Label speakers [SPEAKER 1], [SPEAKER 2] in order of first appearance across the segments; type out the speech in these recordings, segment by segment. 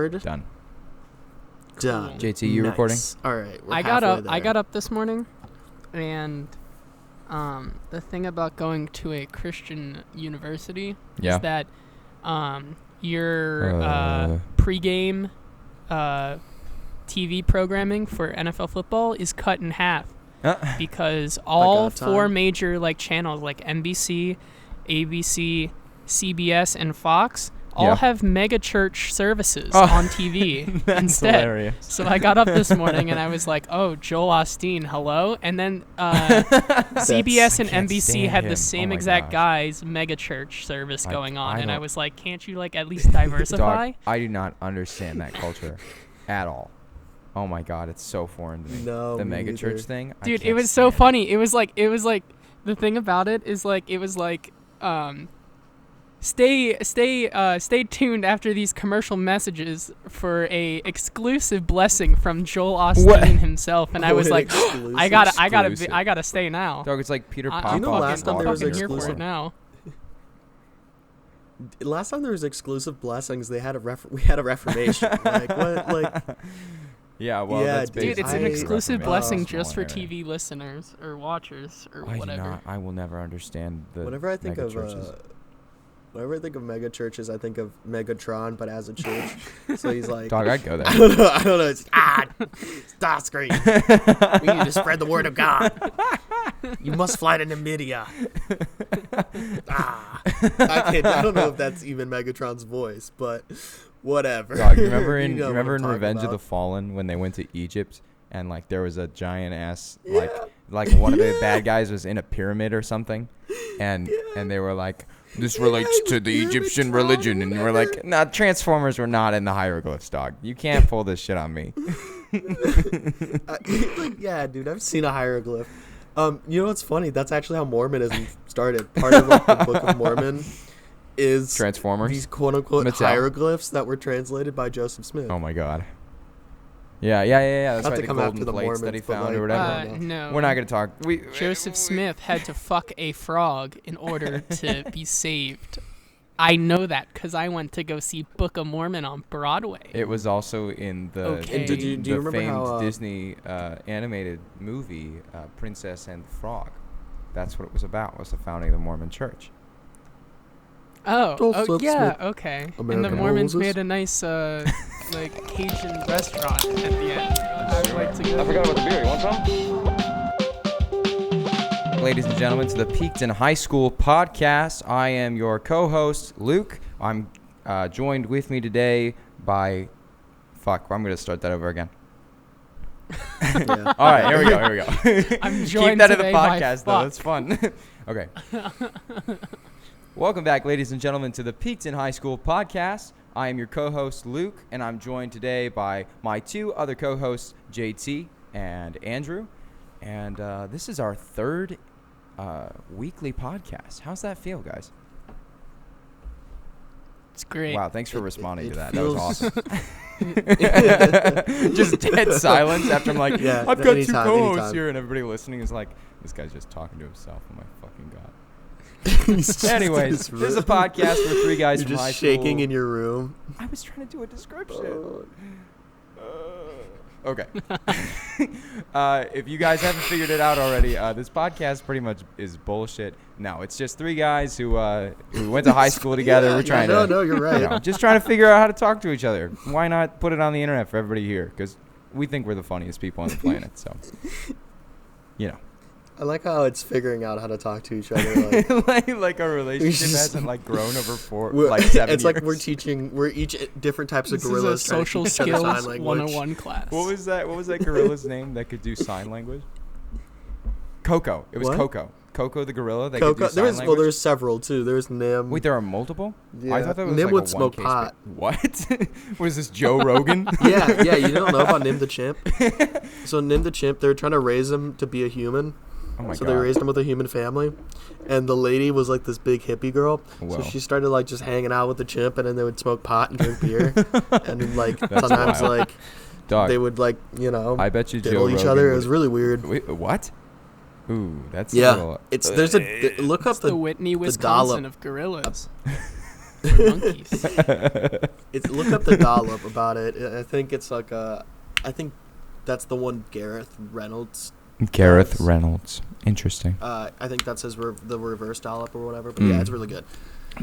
[SPEAKER 1] record?
[SPEAKER 2] Done.
[SPEAKER 1] Done.
[SPEAKER 2] JT, you
[SPEAKER 1] Nice.
[SPEAKER 2] recording?
[SPEAKER 1] All right. We're
[SPEAKER 3] I got
[SPEAKER 1] halfway
[SPEAKER 3] up.
[SPEAKER 1] there.
[SPEAKER 3] I got up this morning, and the thing about going to a Christian university
[SPEAKER 2] Yeah.
[SPEAKER 3] is that your pregame TV programming for NFL football is cut in half because all
[SPEAKER 1] halftime?
[SPEAKER 3] 4 major channels like NBC, ABC, CBS, and Fox all have mega church services on TV
[SPEAKER 2] That's
[SPEAKER 3] instead.
[SPEAKER 2] hilarious.
[SPEAKER 3] So I got up this morning and I was like, "Oh, Joel Osteen, hello!" And then CBS and
[SPEAKER 2] I can't
[SPEAKER 3] NBC
[SPEAKER 2] stand
[SPEAKER 3] had
[SPEAKER 2] him.
[SPEAKER 3] the
[SPEAKER 2] Oh
[SPEAKER 3] same
[SPEAKER 2] my
[SPEAKER 3] exact
[SPEAKER 2] gosh.
[SPEAKER 3] guy's mega church service going on, and I
[SPEAKER 2] don't-
[SPEAKER 3] was like, "Can't you at least diversify?"
[SPEAKER 2] Dog, I do not understand that culture at all. Oh my god, it's so foreign to me.
[SPEAKER 1] No,
[SPEAKER 2] the
[SPEAKER 1] me
[SPEAKER 2] mega church
[SPEAKER 3] Dude,
[SPEAKER 2] thing.
[SPEAKER 3] it was so funny. It was like the thing about it is stay tuned after these commercial messages for a exclusive blessing from Joel Osteen himself. And I was like,
[SPEAKER 1] Exclusive?
[SPEAKER 3] I gotta stay now.
[SPEAKER 2] Dog, it's like Peter
[SPEAKER 3] I-
[SPEAKER 2] Popoff.
[SPEAKER 3] I'm
[SPEAKER 1] You know, last time there was
[SPEAKER 3] fucking here for
[SPEAKER 1] exclusive-
[SPEAKER 3] it now.
[SPEAKER 1] Last time there was exclusive blessings, they had we had a reformation. Like what? Like
[SPEAKER 2] Yeah, well,
[SPEAKER 1] Yeah,
[SPEAKER 2] that's
[SPEAKER 1] dude,
[SPEAKER 3] Dude, it's an
[SPEAKER 1] I-
[SPEAKER 3] exclusive
[SPEAKER 1] Reformation.
[SPEAKER 3] blessing
[SPEAKER 2] Small
[SPEAKER 3] just for
[SPEAKER 2] area.
[SPEAKER 3] TV listeners or watchers or
[SPEAKER 2] I do
[SPEAKER 3] whatever.
[SPEAKER 2] not. I will never understand the.
[SPEAKER 1] whenever I think
[SPEAKER 2] mega
[SPEAKER 1] of
[SPEAKER 2] churches.
[SPEAKER 1] whenever I think of mega churches, I think of Megatron, but as a church. So he's like,
[SPEAKER 2] Dog, I'd go there.
[SPEAKER 1] I don't know. It's, stop screaming. We need to spread the word of God. You must fly to Namibia. I don't know if that's even Megatron's voice, but whatever.
[SPEAKER 2] Dog, you remember in
[SPEAKER 1] know what
[SPEAKER 2] remember
[SPEAKER 1] I'm
[SPEAKER 2] in
[SPEAKER 1] talking
[SPEAKER 2] Revenge of the
[SPEAKER 1] about.
[SPEAKER 2] Fallen when they went to Egypt and there was a giant ass
[SPEAKER 1] Yeah.
[SPEAKER 2] like one of the bad guys was in a pyramid or something, and they were like, this relates to the Egyptian religion, and you were like, nah, Transformers were not in the hieroglyphs, dog. You can't pull this shit on me.
[SPEAKER 1] Yeah, dude, I've seen a hieroglyph. You know what's funny? That's actually how Mormonism started. Part of the Book of Mormon is
[SPEAKER 2] Transformers.
[SPEAKER 1] these quote unquote
[SPEAKER 2] Mattel.
[SPEAKER 1] hieroglyphs that were translated by Joseph Smith.
[SPEAKER 2] Oh my god. Yeah. That's
[SPEAKER 1] Not
[SPEAKER 2] right.
[SPEAKER 1] to
[SPEAKER 2] The
[SPEAKER 1] come
[SPEAKER 2] golden
[SPEAKER 1] after the
[SPEAKER 2] plates that
[SPEAKER 1] Mormons,
[SPEAKER 2] he
[SPEAKER 1] but,
[SPEAKER 2] found or
[SPEAKER 1] like,
[SPEAKER 2] whatever.
[SPEAKER 3] No.
[SPEAKER 2] We're not gonna talk.
[SPEAKER 3] Joseph Smith had to fuck a frog in order to be saved. I know that because I went to go see Book of Mormon on Broadway.
[SPEAKER 2] It was also in the,
[SPEAKER 3] Okay.
[SPEAKER 1] And do you
[SPEAKER 2] the
[SPEAKER 1] remember
[SPEAKER 2] famed
[SPEAKER 1] how,
[SPEAKER 2] Disney animated movie Princess and the Frog. That's what it was about. Was the founding of the Mormon Church.
[SPEAKER 1] Joseph
[SPEAKER 3] yeah,
[SPEAKER 1] Smith,
[SPEAKER 3] okay. And the
[SPEAKER 1] American
[SPEAKER 3] Mormons
[SPEAKER 1] Moses.
[SPEAKER 3] made a nice Cajun restaurant at the end. I would like to go.
[SPEAKER 2] about the beer. You want some? Ladies and gentlemen, to the Peaked in High School podcast. I am your co-host, Luke. I'm joined with me today by... Fuck, I'm going to start that over again.
[SPEAKER 1] Yeah.
[SPEAKER 2] All right, here we go.
[SPEAKER 3] I'm
[SPEAKER 2] Keep
[SPEAKER 3] joined
[SPEAKER 2] that in the
[SPEAKER 3] today by
[SPEAKER 2] podcast, though.
[SPEAKER 3] fuck.
[SPEAKER 2] That's fun. Okay. Welcome back, ladies and gentlemen, to the Peaked in High School podcast. I am your co-host, Luke, and I'm joined today by my 2 other co-hosts, JT and Andrew. And this is our 3rd weekly podcast. How's that feel, guys?
[SPEAKER 3] It's great.
[SPEAKER 2] Wow, thanks for responding
[SPEAKER 1] it
[SPEAKER 2] to that. That was
[SPEAKER 1] feels-
[SPEAKER 2] awesome. Just dead silence after I'm like,
[SPEAKER 1] Yeah,
[SPEAKER 2] I've got 2
[SPEAKER 1] anytime,
[SPEAKER 2] co-hosts
[SPEAKER 1] anytime.
[SPEAKER 2] here, and everybody listening is like, this guy's just talking to himself. Oh my fucking god.
[SPEAKER 1] He's just in
[SPEAKER 2] Anyways,
[SPEAKER 1] his
[SPEAKER 2] this is a
[SPEAKER 1] room.
[SPEAKER 2] podcast where 3 guys
[SPEAKER 1] You're
[SPEAKER 2] from
[SPEAKER 1] just
[SPEAKER 2] high
[SPEAKER 1] shaking
[SPEAKER 2] school.
[SPEAKER 1] in your room.
[SPEAKER 2] I was trying to do a description.
[SPEAKER 1] Oh.
[SPEAKER 2] Okay. If you guys haven't figured it out already, this podcast pretty much is bullshit. No, it's just 3 guys who went to high school together. We're trying to,
[SPEAKER 1] No, you're right.
[SPEAKER 2] just trying to figure out how to talk to each other. Why not put it on the internet for everybody here? Because we think we're the funniest people on the planet. So,
[SPEAKER 1] I like how it's figuring out how to talk to each other. Like,
[SPEAKER 2] like our relationship
[SPEAKER 1] just-
[SPEAKER 2] hasn't grown over 7
[SPEAKER 1] it's
[SPEAKER 2] years.
[SPEAKER 1] like we're each different types of
[SPEAKER 3] This
[SPEAKER 1] gorillas.
[SPEAKER 3] is a
[SPEAKER 1] trying to
[SPEAKER 3] social
[SPEAKER 1] teach each other
[SPEAKER 3] skills
[SPEAKER 1] sign language.
[SPEAKER 3] 101 class.
[SPEAKER 2] What was that gorilla's name that could do sign language? Coco. It was
[SPEAKER 1] What?
[SPEAKER 2] Coco. Coco the gorilla that could do
[SPEAKER 1] Coco.
[SPEAKER 2] sign language.
[SPEAKER 1] There's several too. There's Nim.
[SPEAKER 2] Wait, there are multiple?
[SPEAKER 1] Yeah.
[SPEAKER 2] I thought that was
[SPEAKER 1] Nim
[SPEAKER 2] like
[SPEAKER 1] would
[SPEAKER 2] a
[SPEAKER 1] smoke
[SPEAKER 2] one-case
[SPEAKER 1] pot.
[SPEAKER 2] What? Was this Joe Rogan?
[SPEAKER 1] Yeah, you don't know about Nim the chimp. So Nim the chimp, they're trying to raise him to be a human.
[SPEAKER 2] Oh my
[SPEAKER 1] So
[SPEAKER 2] god.
[SPEAKER 1] they raised him with a human family, and the lady was like this big hippie girl.
[SPEAKER 2] Whoa.
[SPEAKER 1] So she started like just hanging out with the chimp, and then they would smoke pot and drink beer, and then, like
[SPEAKER 2] That's
[SPEAKER 1] sometimes
[SPEAKER 2] wild.
[SPEAKER 1] like
[SPEAKER 2] Dog,
[SPEAKER 1] they would like
[SPEAKER 2] I bet you Joe
[SPEAKER 1] diddle each
[SPEAKER 2] Rogan
[SPEAKER 1] other. It
[SPEAKER 2] would-
[SPEAKER 1] was really weird.
[SPEAKER 2] Wait, what? Ooh, that's a
[SPEAKER 1] Yeah,
[SPEAKER 2] little,
[SPEAKER 1] there's a look up
[SPEAKER 3] It's the Whitney, Wisconsin
[SPEAKER 1] dollop.
[SPEAKER 3] of gorillas. for monkeys.
[SPEAKER 1] Look up the dollop about it. I think it's like I think that's the one Gareth Reynolds.
[SPEAKER 2] Gareth Reynolds. Interesting.
[SPEAKER 1] I think that's the reverse dollop or whatever. But yeah, it's really good.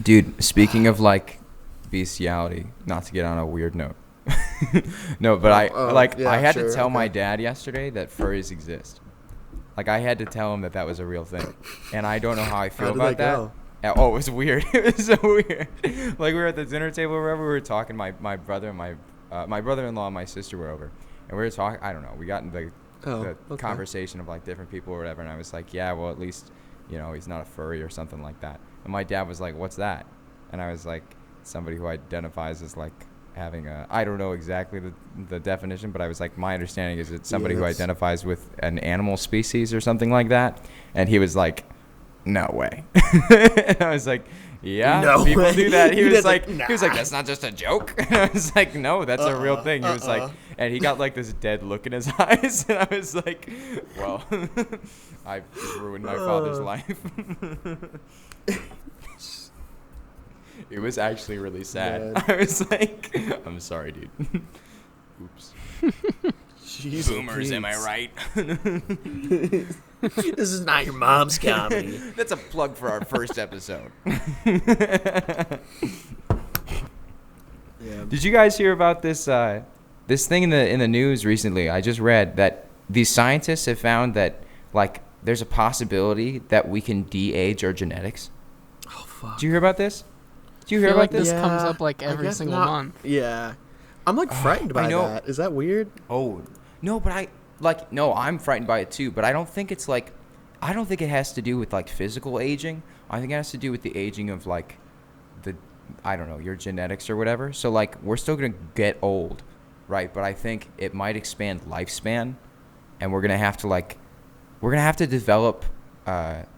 [SPEAKER 2] Dude, speaking of like bestiality, not to get on a weird note. No, but I had to tell my dad yesterday that furries exist. Like I had to tell him that was a real thing, and I don't know how I feel about that.
[SPEAKER 1] Go?
[SPEAKER 2] Oh, it was weird. It was so weird. Like we were at the dinner table, or wherever we were talking. My brother and my brother-in-law and my sister were over, and we were talking. I don't know. We got into the conversation of like different people or whatever, and I was like, yeah, well, at least he's not a furry or something like that. And my dad was like, what's that? And I was like, somebody who identifies as like having I don't know exactly the definition, but I was like, my understanding is it's somebody who identifies with an animal species or something like that. And he was like, no way. And I was like, yeah, no people way. Do that. He was like, nah. He was like, that's not just a joke. And I was like, no, that's a real thing. He was like, and he got like this dead look in his eyes. And I was like, well, I've just ruined my father's life. It was actually really sad. Man. I was like, I'm sorry, dude. Oops.
[SPEAKER 1] Jeez,
[SPEAKER 2] boomers, am I right?
[SPEAKER 1] This is not your mom's comedy.
[SPEAKER 2] That's a plug for our first episode.
[SPEAKER 1] Yeah.
[SPEAKER 2] Did you guys hear about this this thing in the news recently? I just read that these scientists have found that like there's a possibility that we can de-age our genetics.
[SPEAKER 1] Oh fuck.
[SPEAKER 2] Did you hear about this? Did you hear about this?
[SPEAKER 3] This comes up like every single month.
[SPEAKER 1] Yeah. I'm like frightened by that. Is that weird?
[SPEAKER 2] Oh, no, but I'm frightened by it too, but I don't think it has to do with like physical aging. I think it has to do with the aging of like your genetics or whatever. So like we're still going to get old, right? But I think it might expand lifespan, and we're going to have to develop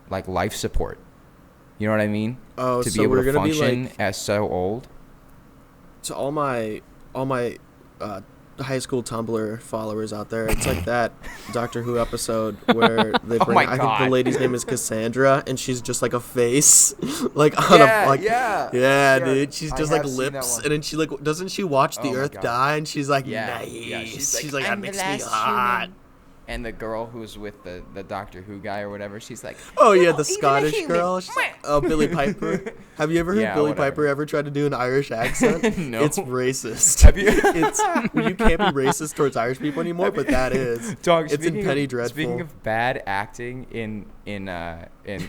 [SPEAKER 2] like life support. You know what I mean?
[SPEAKER 1] Oh,
[SPEAKER 2] to
[SPEAKER 1] so
[SPEAKER 2] be able
[SPEAKER 1] we're
[SPEAKER 2] to
[SPEAKER 1] gonna
[SPEAKER 2] function
[SPEAKER 1] be like,
[SPEAKER 2] as so old.
[SPEAKER 1] To all my high school Tumblr followers out there, it's like that Doctor Who episode where they bring. I think the lady's name is Cassandra, and she's just like a face, like on
[SPEAKER 2] yeah,
[SPEAKER 1] dude. She's just like lips, and then she like doesn't she watch the Earth die, and she's like, nice.
[SPEAKER 2] Yeah,
[SPEAKER 1] she's like that makes me hot.
[SPEAKER 2] Human. And the girl who's with the Doctor Who guy or whatever, she's like,
[SPEAKER 1] oh yeah, the Scottish girl. She's like, Billie Piper. Have you ever heard Billie Piper ever try to do an Irish accent?
[SPEAKER 2] No.
[SPEAKER 1] It's racist.
[SPEAKER 2] Have you?
[SPEAKER 1] You can't be racist towards Irish people anymore, but that is.
[SPEAKER 2] Dog,
[SPEAKER 1] it's in Penny Dreadful.
[SPEAKER 2] Speaking of bad acting in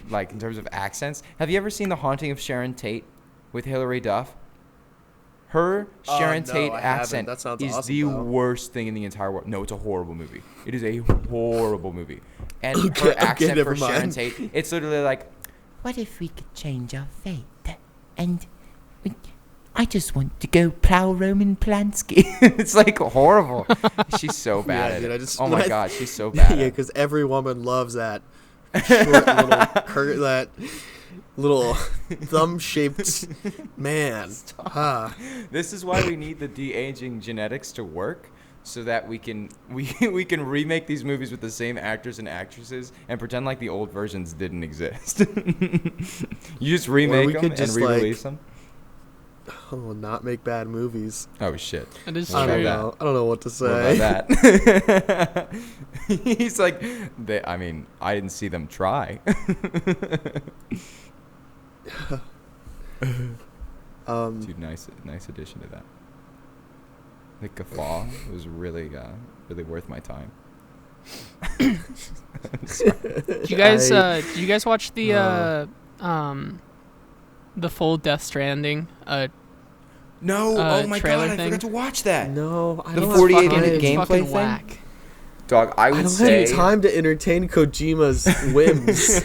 [SPEAKER 2] like in terms of accents, have you ever seen The Haunting of Sharon Tate with Hilary Duff? Her Sharon Tate accent is awesome, the worst thing in the entire world. No, it's a horrible movie. It is a horrible movie. And her accent for Sharon Tate, it's literally like, what if we could change our fate? And I just want to go plow Roman Polanski. It's like horrible. She's so bad at it. Oh my God, she's so bad at it.
[SPEAKER 1] Yeah, because every woman loves that short that little thumb-shaped man.
[SPEAKER 2] This is why we need the de-aging genetics to work, so that we can remake these movies with the same actors and actresses and pretend like the old versions didn't exist. You just remake them and re-release them.
[SPEAKER 1] Oh, not make bad movies.
[SPEAKER 2] Oh shit!
[SPEAKER 3] That is
[SPEAKER 1] I
[SPEAKER 3] true.
[SPEAKER 1] don't know what to say.
[SPEAKER 2] What about that? He's like, I didn't see them try. Dude, nice addition to that. The guffaw was really worth my time.
[SPEAKER 3] Did you guys watch the full Death Stranding
[SPEAKER 2] no, oh my God,
[SPEAKER 3] thing?
[SPEAKER 2] I forgot to watch that.
[SPEAKER 1] No, I
[SPEAKER 2] the
[SPEAKER 1] don't
[SPEAKER 2] 48-minute gameplay thing.
[SPEAKER 3] Whack.
[SPEAKER 2] Dog, I don't
[SPEAKER 1] have time to entertain Kojima's whims.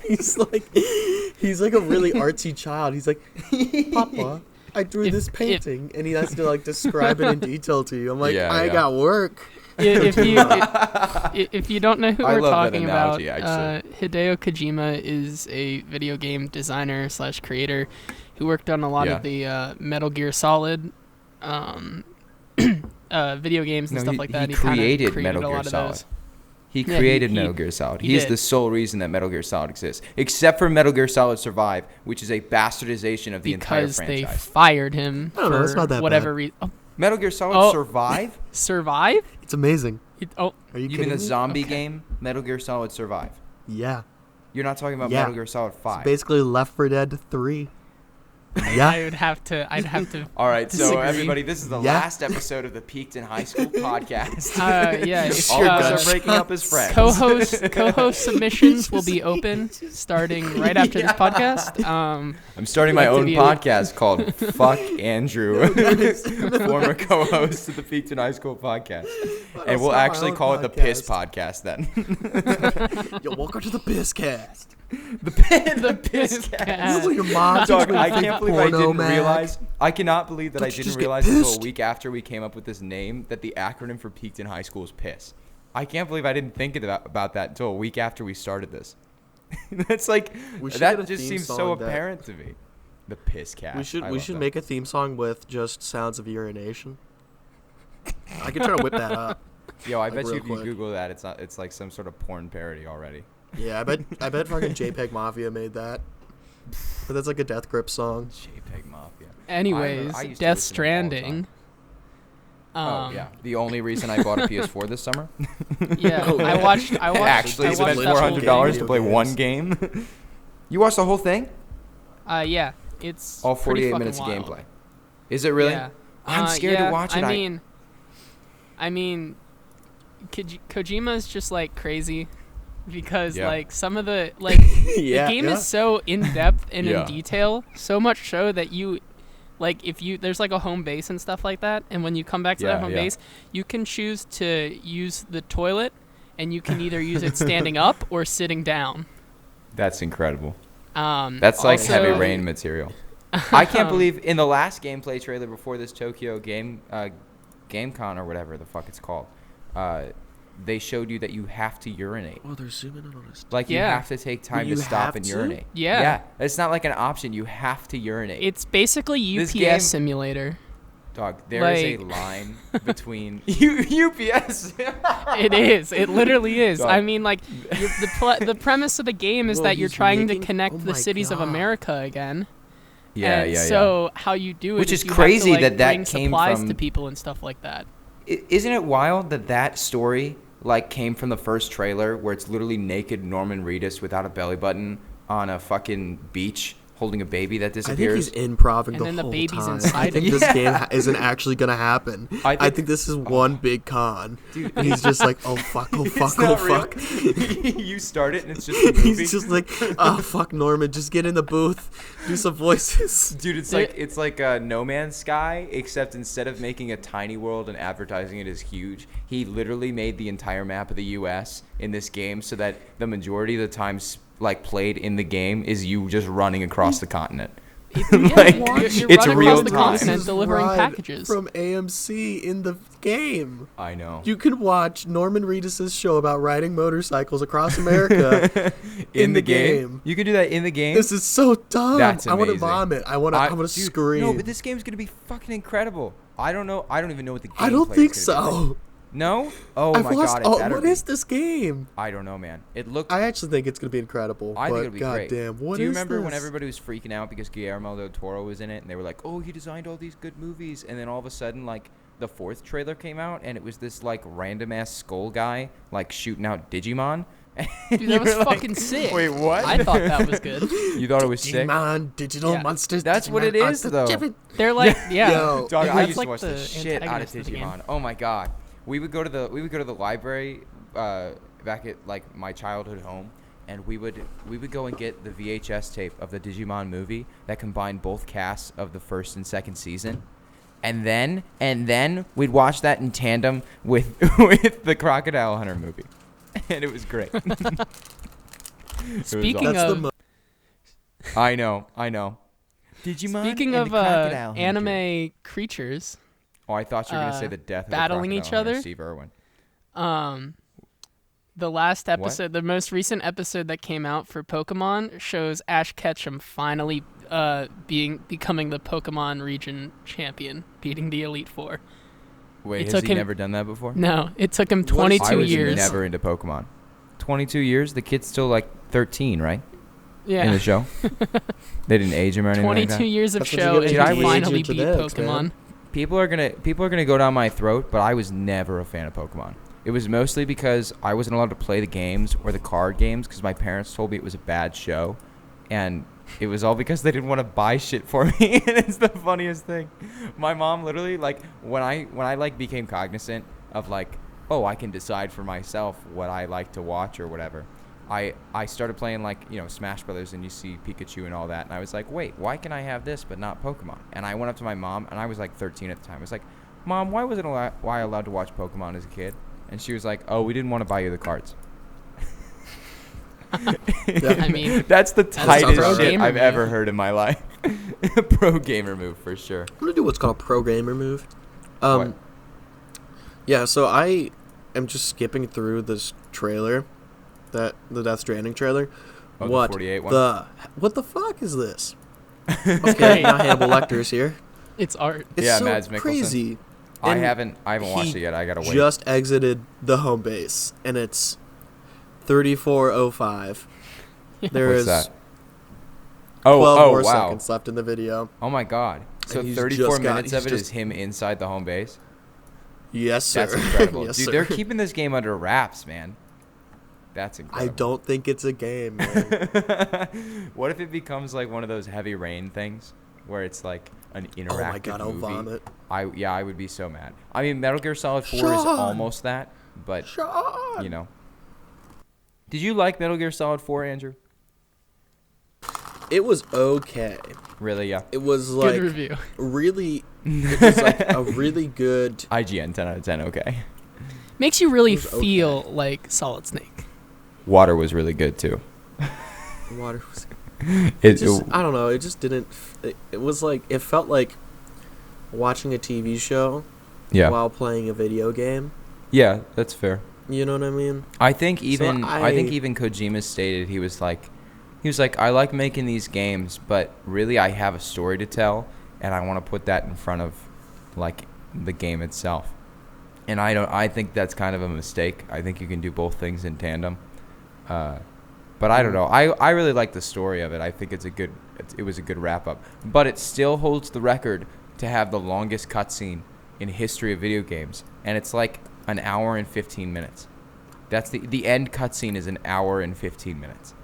[SPEAKER 1] he's like a really artsy child. He's like, Papa, I drew this painting, and he has to like describe it in detail to you. I'm like, I got work.
[SPEAKER 3] If you don't know who we're talking about, Hideo Kojima is a video game designer / creator who worked on a lot of the Metal Gear Solid video games and stuff like that.
[SPEAKER 2] He created Metal Gear Solid. He created Metal Gear Solid. He's the sole reason that Metal Gear Solid exists. Except for Metal Gear Solid Survive, which is a bastardization of the entire franchise.
[SPEAKER 3] Because they fired him for whatever reason. Oh.
[SPEAKER 2] Metal Gear Solid Survive?
[SPEAKER 3] Survive?
[SPEAKER 1] It's amazing.
[SPEAKER 3] Are
[SPEAKER 1] you
[SPEAKER 2] mean the zombie game, Metal Gear Solid Survive?
[SPEAKER 1] Yeah.
[SPEAKER 2] You're not talking about Metal Gear Solid 5.
[SPEAKER 1] It's basically Left 4 Dead 3. Yeah.
[SPEAKER 3] I'd have to.
[SPEAKER 2] All right,
[SPEAKER 3] disagree.
[SPEAKER 2] so everybody, this is the last episode of the Peaked in High School podcast.
[SPEAKER 3] All
[SPEAKER 2] of us are breaking up as friends.
[SPEAKER 3] Co-host submissions will be open starting right after this podcast.
[SPEAKER 2] I'm starting my own podcast called Fuck Andrew, former co-host of the Peaked in High School podcast, and we'll actually call it the Piss Podcast then.
[SPEAKER 1] Yo, welcome to the Piss Cast.
[SPEAKER 3] The Piss Cast.
[SPEAKER 1] Like your mom.
[SPEAKER 2] Dog, I can't believe I didn't realize. I cannot believe that I didn't realize until a week after we came up with this name that the acronym for Peaked in High School is PISS. I can't believe I didn't think about that until a week after we started this. That's like that just seems so apparent to me. The Piss Cast.
[SPEAKER 1] We should make a theme song with just sounds of urination. I could try to whip that up.
[SPEAKER 2] Yo, I bet you if you Google that, it's like some sort of porn parody already.
[SPEAKER 1] Yeah, I bet fucking JPEG Mafia made that. But that's like a Death Grip song.
[SPEAKER 2] JPEG Mafia.
[SPEAKER 3] Anyways, Death Stranding.
[SPEAKER 2] The only reason I bought a PS4 this summer.
[SPEAKER 3] I watched.
[SPEAKER 2] Actually spent $400 to play one game. You watched the whole thing?
[SPEAKER 3] Yeah. It's
[SPEAKER 2] all 48 minutes of gameplay. Is it really?
[SPEAKER 3] Yeah.
[SPEAKER 2] I'm scared to watch it.
[SPEAKER 3] I mean, Kojima is just like crazy. Because like some of the the game is so in depth and in detail, so much so that you there's like a home base and stuff like that, and when you come back to that home base, you can choose to use the toilet, and you can either use it standing up or sitting down.
[SPEAKER 2] That's incredible. That's like Heavy Rain material. I can't believe in the last gameplay trailer before this Tokyo GameCon or whatever the fuck it's called. They showed you that you have to urinate.
[SPEAKER 1] Oh, they're zooming in on us.
[SPEAKER 2] Like, you have to take time to stop and urinate.
[SPEAKER 3] Yeah.
[SPEAKER 2] It's not like an option. You have to urinate.
[SPEAKER 3] It's basically UPS simulator.
[SPEAKER 2] Dog, there is a line between UPS.
[SPEAKER 3] It is. It literally is. Dog. I mean, like, the premise of the game is that you're trying to connect the cities of America again. So how you do it is you
[SPEAKER 2] crazy
[SPEAKER 3] have to,
[SPEAKER 2] that
[SPEAKER 3] bring
[SPEAKER 2] came
[SPEAKER 3] supplies
[SPEAKER 2] from
[SPEAKER 3] to people and stuff like that.
[SPEAKER 2] Isn't it wild that story came from the first trailer where it's literally naked Norman Reedus without a belly button on a fucking beach holding a baby that disappears?
[SPEAKER 1] I think he's improving
[SPEAKER 3] and then
[SPEAKER 1] the
[SPEAKER 3] baby's
[SPEAKER 1] time.
[SPEAKER 3] Inside
[SPEAKER 1] I think this game isn't actually going to happen. I think this is one big con. Dude, and he's just like, oh, fuck, oh, fuck, oh, fuck.
[SPEAKER 2] You start it and it's just a movie.
[SPEAKER 1] He's just like, oh, fuck, Norman, just get in the booth, do some voices.
[SPEAKER 2] Dude, it's like No Man's Sky, except instead of making a tiny world and advertising it as huge, he literally made the entire map of the U.S. in this game so that the majority of the times played in the game is you just running across the continent.
[SPEAKER 3] It's real time. Delivering packages
[SPEAKER 1] from AMC in the game.
[SPEAKER 2] I know.
[SPEAKER 1] You can watch Norman Reedus' show about riding motorcycles across America in the game.
[SPEAKER 2] You can do that in the game.
[SPEAKER 1] This is so dumb.
[SPEAKER 2] That's amazing.
[SPEAKER 1] I want to vomit. I want to scream.
[SPEAKER 2] No, but this game's gonna be fucking incredible. I don't know. I don't even know what the game.
[SPEAKER 1] I don't think so.
[SPEAKER 2] No? Oh my god,
[SPEAKER 1] what is this game?
[SPEAKER 2] I don't know, man.
[SPEAKER 1] I actually think it's going to be incredible.
[SPEAKER 2] I think it'll be great.
[SPEAKER 1] Damn, what is this?
[SPEAKER 2] Do you remember when everybody was freaking out because Guillermo del Toro was in it and they were like, "Oh, he designed all these good movies." And then all of a sudden the fourth trailer came out and it was this random ass skull guy shooting out Digimon.
[SPEAKER 3] Dude, that was fucking sick.
[SPEAKER 2] Wait, what?
[SPEAKER 3] I thought that was good.
[SPEAKER 2] You thought it was sick?
[SPEAKER 1] Digimon, digital monsters.
[SPEAKER 2] That's what it is, though.
[SPEAKER 3] They're
[SPEAKER 1] Yo,
[SPEAKER 2] dog, I used to watch the shit out of Digimon. Oh my god. We would go to the library back at my childhood home, and we would go and get the VHS tape of the Digimon movie that combined both casts of the first and second season, and then we'd watch that in tandem with the Crocodile Hunter movie, and it was great.
[SPEAKER 3] Speaking of,
[SPEAKER 2] I know. Digimon.
[SPEAKER 3] Speaking of anime creatures.
[SPEAKER 2] Oh, I thought you were going to say the death of
[SPEAKER 3] battling each other.
[SPEAKER 2] Steve Irwin.
[SPEAKER 3] The last episode, the most recent episode that came out for Pokemon shows Ash Ketchum finally becoming the Pokemon region champion, beating the Elite Four.
[SPEAKER 2] Wait, has he never done that before?
[SPEAKER 3] No, it took him 22 years.
[SPEAKER 2] I was never into Pokemon. 22 years? The kid's still like 13, right?
[SPEAKER 3] Yeah.
[SPEAKER 2] In the show? They didn't age him or anything like that?
[SPEAKER 3] 22 years of show, and he finally beat Pokemon. Man.
[SPEAKER 2] People are gonna go down my throat, but I was never a fan of Pokemon. It was mostly because I wasn't allowed to play the games or the card games because my parents told me it was a bad show, and it was all because they didn't want to buy shit for me. And it's the funniest thing. My mom literally, like, when I like became cognizant of like, oh, I can decide for myself what I like to watch or whatever. I started playing, like, you know, Smash Brothers, and you see Pikachu and all that, and I was like, wait, why can I have this but not Pokemon? And I went up to my mom, and I was like 13 at the time. I was like, Mom, why I allowed to watch Pokemon as a kid? And she was like, oh, we didn't want to buy you the cards.
[SPEAKER 3] I mean,
[SPEAKER 2] that's the tightest shit I've ever heard in my life. Pro gamer move for sure.
[SPEAKER 1] I'm gonna do what's called a pro gamer move. Yeah, so I am just skipping through this trailer, the Death Stranding trailer.
[SPEAKER 2] Oh, the 48 one.
[SPEAKER 1] What the fuck is this? Okay, now Hannibal Lecter's here.
[SPEAKER 3] It's art.
[SPEAKER 1] It's so
[SPEAKER 2] Mads Mikkelsen.
[SPEAKER 1] Crazy.
[SPEAKER 2] I haven't watched it yet. I gotta wait.
[SPEAKER 1] Just exited the home base, and it's 34:05. There is
[SPEAKER 2] that?
[SPEAKER 1] 12 more seconds left in the video.
[SPEAKER 2] Oh my god! So 34 minutes of it is him inside the home base.
[SPEAKER 1] Yes, sir.
[SPEAKER 2] That's incredible,
[SPEAKER 1] yes,
[SPEAKER 2] dude.
[SPEAKER 1] sir.
[SPEAKER 2] They're keeping this game under wraps, man. That's incredible.
[SPEAKER 1] I don't think it's a game, man.
[SPEAKER 2] What if it becomes like one of those Heavy Rain things, where it's like an interactive movie? Oh my god, I'll vomit. I would be so mad. I mean, Metal Gear Solid 4 is almost that, but you know. Did you like Metal Gear Solid 4, Andrew?
[SPEAKER 1] It was okay.
[SPEAKER 2] Really? Yeah.
[SPEAKER 1] It was like
[SPEAKER 3] good review.
[SPEAKER 1] Really. It was like a really good
[SPEAKER 2] IGN 10 out of 10. Okay.
[SPEAKER 3] Makes you really feel like Solid Snake.
[SPEAKER 2] Water was really good too.
[SPEAKER 1] Water was. I don't know. It just didn't. It was like it felt like watching a TV show.
[SPEAKER 2] Yeah.
[SPEAKER 1] While playing a video game.
[SPEAKER 2] Yeah, that's fair.
[SPEAKER 1] You know what I mean?
[SPEAKER 2] I think even Kojima stated he was like, I like making these games, but really I have a story to tell, and I want to put that in front of like the game itself. And I think that's kind of a mistake. I think you can do both things in tandem. But I don't know. I really like the story of it. I think it was a good wrap up. But it still holds the record to have the longest cutscene in history of video games, and it's like an hour and 15 minutes. That's the end cutscene is an hour and 15 minutes.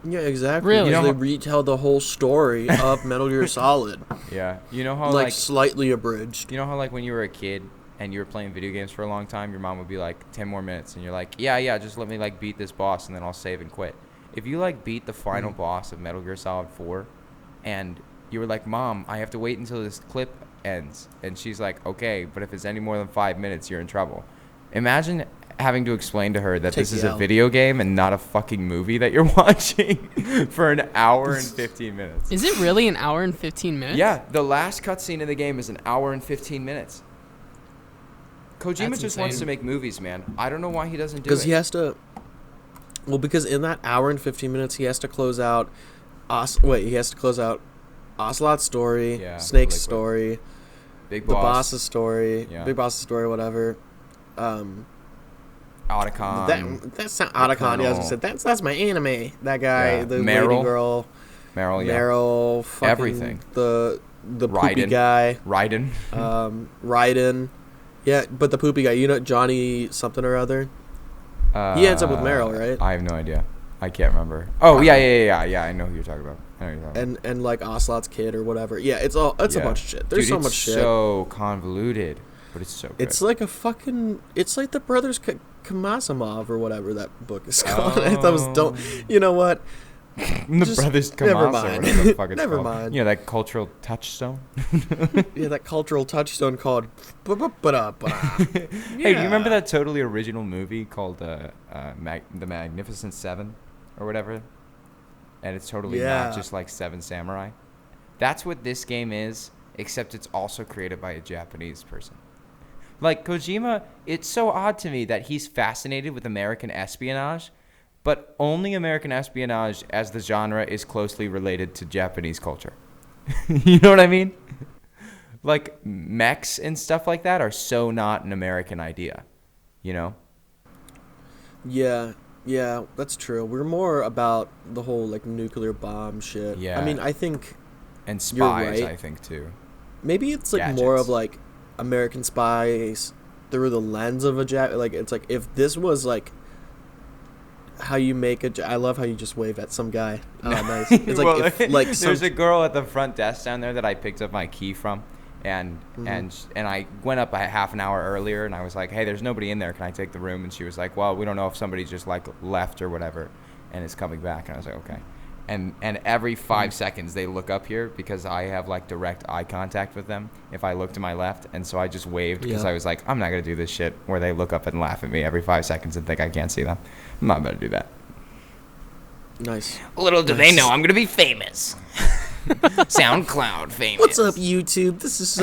[SPEAKER 1] Yeah, exactly.
[SPEAKER 3] Really?
[SPEAKER 1] They retell the whole story of Metal Gear Solid.
[SPEAKER 2] Yeah. You know how
[SPEAKER 1] like slightly abridged.
[SPEAKER 2] You know how like when you were a kid and you were playing video games for a long time, your mom would be like 10 more minutes, and you're like, yeah, just let me like beat this boss and then I'll save and quit. If you like beat the final boss of Metal Gear Solid 4 and you were like, Mom, I have to wait until this clip ends, and she's like, okay, but if it's any more than 5 minutes, you're in trouble. Imagine having to explain to her that this is a video game and not a fucking movie that you're watching for an hour and 15 minutes.
[SPEAKER 3] Is it really an hour and 15 minutes?
[SPEAKER 2] Yeah, the last cutscene in the game is an hour and 15 minutes. Kojima just wants to make movies, man. I don't know why he doesn't do it.
[SPEAKER 1] Because he has to... Well, because in that hour and 15 minutes, he has to close out... he has to close out Ocelot's story, Snake's story,
[SPEAKER 2] Big
[SPEAKER 1] Boss. The boss's story, Big Boss's story, whatever.
[SPEAKER 2] Otacon.
[SPEAKER 1] That's not Otacon. Yeah, I was gonna say that's my anime. That guy, the
[SPEAKER 2] Meryl.
[SPEAKER 1] lady girl,
[SPEAKER 2] Meryl,
[SPEAKER 1] fucking
[SPEAKER 2] everything.
[SPEAKER 1] The poopy guy, Raiden. Yeah, but the poopy guy, you know, Johnny something or other. He ends up with Meryl, right?
[SPEAKER 2] I have no idea. I can't remember. Oh yeah. I know who you're talking about.
[SPEAKER 1] And like Ocelot's kid or whatever. Yeah, it's a bunch of shit. There's so much shit.
[SPEAKER 2] It's so convoluted. But it's so good.
[SPEAKER 1] It's like it's like the Brothers Karamazov or whatever that book is called. I thought it was you know what?
[SPEAKER 2] The Brothers Karamazov.
[SPEAKER 1] Never mind.
[SPEAKER 2] Whatever the fuck it's
[SPEAKER 1] never
[SPEAKER 2] called.
[SPEAKER 1] mind.
[SPEAKER 2] You know, that cultural touchstone?
[SPEAKER 1] Yeah, that cultural touchstone called...
[SPEAKER 2] Hey, do you remember that totally original movie called The Magnificent Seven or whatever? And it's totally not just like Seven Samurai. That's what this game is, except it's also created by a Japanese person. Like, Kojima, it's so odd to me that he's fascinated with American espionage, but only American espionage as the genre is closely related to Japanese culture. You know what I mean? like mechs and stuff like that are so not an American idea, you know?
[SPEAKER 1] Yeah, that's true. We're more about the whole like nuclear bomb shit.
[SPEAKER 2] Yeah.
[SPEAKER 1] I mean, I think
[SPEAKER 2] and spies,
[SPEAKER 1] right.
[SPEAKER 2] I think too.
[SPEAKER 1] Maybe it's like
[SPEAKER 2] Gadgets.
[SPEAKER 1] more of like American spies through the lens of a like it's like if this was like how you make I love how you just wave at some guy. Oh, nice. It's like
[SPEAKER 2] well,
[SPEAKER 1] if, like
[SPEAKER 2] there's a girl at the front desk down there that I picked up my key from, and I went up a half an hour earlier, and I was like, hey, there's nobody in there. Can I take the room? And she was like, well, we don't know if somebody just like left or whatever, and is coming back. And I was like, okay. And every 5 seconds they look up here because I have like direct eye contact with them if I look to my left, and so I just waved because I was like, I'm not gonna do this shit where they look up and laugh at me every 5 seconds and think I can't see them. I'm not about to do that.
[SPEAKER 1] Nice.
[SPEAKER 4] Little do they know I'm gonna be famous. SoundCloud famous.
[SPEAKER 1] What's up, YouTube? This is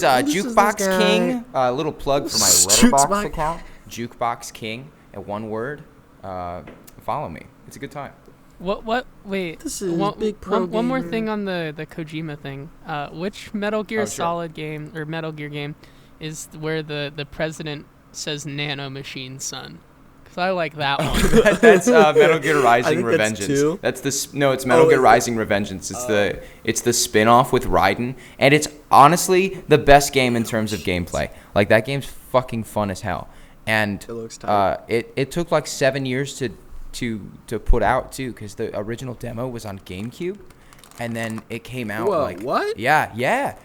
[SPEAKER 2] Jukebox King. A little plug for my Letterboxd account. Jukebox King at one word. Follow me. It's a good time.
[SPEAKER 3] Wait.
[SPEAKER 1] This is
[SPEAKER 3] one more thing on the Kojima thing. Which Metal Gear Solid game or Metal Gear game is where the president says "Nano Machine, son"? Because I like that one.
[SPEAKER 2] That's Metal Gear Rising Revengeance. It's Metal Gear Rising Revengeance. It's the spin-off with Raiden, and it's honestly the best game in terms of gameplay. Like that game's fucking fun as hell. And
[SPEAKER 1] it looks tight.
[SPEAKER 2] It took like 7 years to put out too, because the original demo was on GameCube, and then it came out.
[SPEAKER 1] Whoa,
[SPEAKER 2] like
[SPEAKER 1] what?
[SPEAKER 2] Yeah.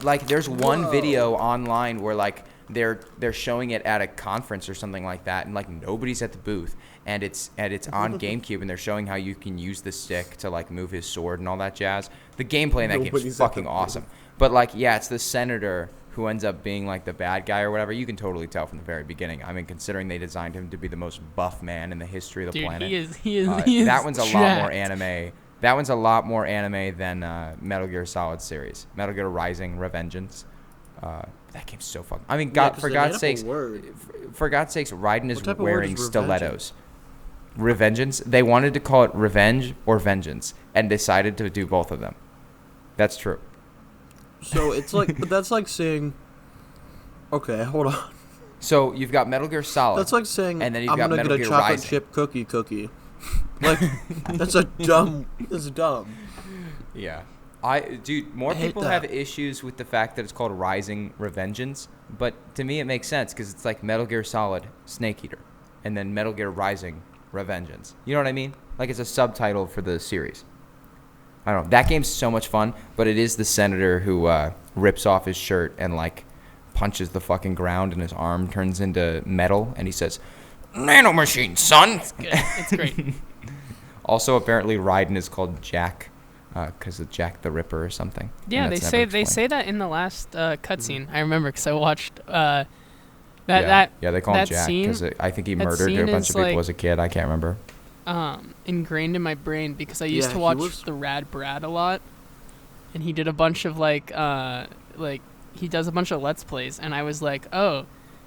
[SPEAKER 2] Like there's one video online where like they're showing it at a conference or something like that, and like nobody's at the booth, and it's on GameCube, and they're showing how you can use the stick to like move his sword and all that jazz. The gameplay in that game is fucking awesome. But like, yeah, it's the senator who ends up being like the bad guy or whatever. You can totally tell from the very beginning. I mean, considering they designed him to be the most buff man in the history of the planet.
[SPEAKER 3] He is
[SPEAKER 2] that one's
[SPEAKER 3] jacked.
[SPEAKER 2] a lot more anime. That one's a lot more anime than Metal Gear Solid series. Metal Gear Rising Revengeance. That game's so fucking. I mean, for God's sakes, Raiden is wearing stilettos. Revengeance. They wanted to call it Revenge or Vengeance, and decided to do both of them. That's true.
[SPEAKER 1] So it's like, but that's like saying, okay, hold on.
[SPEAKER 2] So you've got Metal Gear Solid.
[SPEAKER 1] That's like saying,
[SPEAKER 2] and then you've
[SPEAKER 1] I'm
[SPEAKER 2] got
[SPEAKER 1] gonna
[SPEAKER 2] Metal
[SPEAKER 1] get a
[SPEAKER 2] Gear
[SPEAKER 1] chocolate
[SPEAKER 2] Rising.
[SPEAKER 1] chip cookie. Like, that's dumb.
[SPEAKER 2] Yeah. More people have issues with the fact that it's called Rising Revengeance, but to me it makes sense because it's like Metal Gear Solid Snake Eater, and then Metal Gear Rising Revengeance. You know what I mean? Like it's a subtitle for the series. I don't know. That game's so much fun, but it is the senator who rips off his shirt and like punches the fucking ground, and his arm turns into metal, and he says, "Nano Machine, son."
[SPEAKER 3] It's good. It's great.
[SPEAKER 2] Also, apparently, Raiden is called Jack because of Jack the Ripper or something.
[SPEAKER 3] Yeah, they say that in the last cutscene. I remember because I watched that.
[SPEAKER 2] They call him Jack because I think he murdered a bunch of people as a kid. I can't remember.
[SPEAKER 3] Ingrained in my brain because I used to watch the Rad Brad a lot, and he did a bunch of he does a bunch of Let's Plays, and I was like, oh,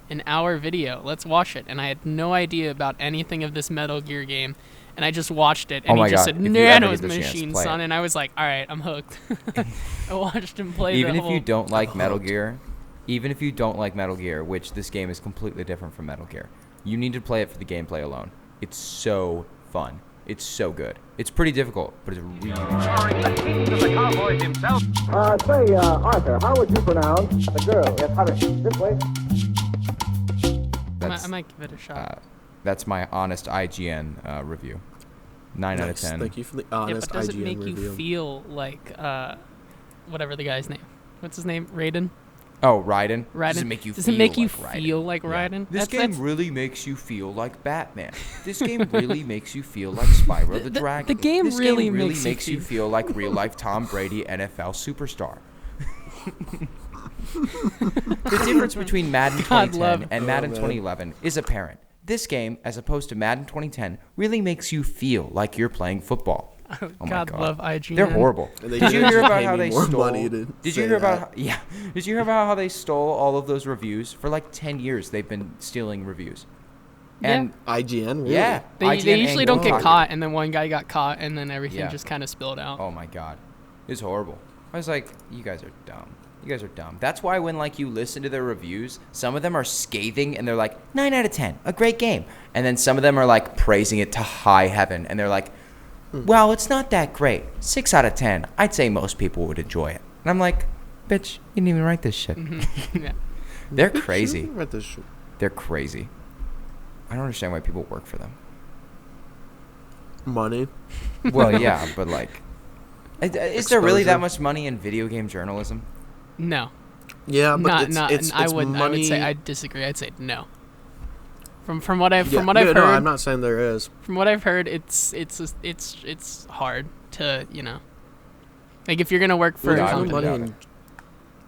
[SPEAKER 3] an hour video, let's watch it, and I had no idea about anything of this Metal Gear game, and I just watched it, and he just said, "Nano Machine, son," and I was like, all right, I'm hooked. I watched him play.
[SPEAKER 2] Even if you don't like Metal Gear, which this game is completely different from Metal Gear, you need to play it for the gameplay alone. It's so fun. It's so good. It's pretty difficult, but it's really
[SPEAKER 5] Say, Arthur, how would you pronounce the girl? Yes, Hunter, this way.
[SPEAKER 3] I might give it a shot.
[SPEAKER 2] That's my honest IGN review. 9 out of 10.
[SPEAKER 1] Thank you for the honest IGN review.
[SPEAKER 3] Does it make you feel like whatever the guy's name? What's his name? Raiden?
[SPEAKER 2] Oh, Raiden.
[SPEAKER 3] Does it make you feel like Raiden?
[SPEAKER 2] This game really makes you feel like Batman. This game really makes you feel like Spyro the Dragon.
[SPEAKER 3] The game
[SPEAKER 2] this
[SPEAKER 3] really
[SPEAKER 2] game
[SPEAKER 3] makes
[SPEAKER 2] you feel like real life Tom Brady NFL superstar. The difference between Madden 2010 and Madden 2011 is apparent. This game, as opposed to Madden 2010, really makes you feel like you're playing football. Oh my God,
[SPEAKER 3] love IGN.
[SPEAKER 2] They're horrible.
[SPEAKER 1] Did you hear about how they stole? Did you hear
[SPEAKER 2] about how they stole all of those reviews for like 10 years? They've been stealing reviews. And
[SPEAKER 1] IGN, really?
[SPEAKER 2] Yeah,
[SPEAKER 3] they usually don't get caught, and then one guy got caught, and then everything just kind of spilled out.
[SPEAKER 2] Oh my God, it's horrible. I was like, you guys are dumb. You guys are dumb. That's why when like you listen to their reviews, some of them are scathing and they're like 9 out of 10, a great game. And then some of them are like praising it to high heaven and they're like, well, it's not that great. 6 out of 10. I'd say most people would enjoy it. And I'm like, bitch, you didn't even write this shit.
[SPEAKER 3] Mm-hmm. Yeah.
[SPEAKER 2] They're crazy.
[SPEAKER 1] Write this shit.
[SPEAKER 2] They're crazy. I don't understand why people work for them.
[SPEAKER 1] Money.
[SPEAKER 2] Well, yeah, but like, is there really that much money in video game journalism?
[SPEAKER 3] No.
[SPEAKER 1] Yeah, but
[SPEAKER 3] I would say I disagree. I'd say no. From what I've heard.
[SPEAKER 1] No, I'm not saying there is.
[SPEAKER 3] From what I've heard, it's hard to, like if you're gonna work for a company.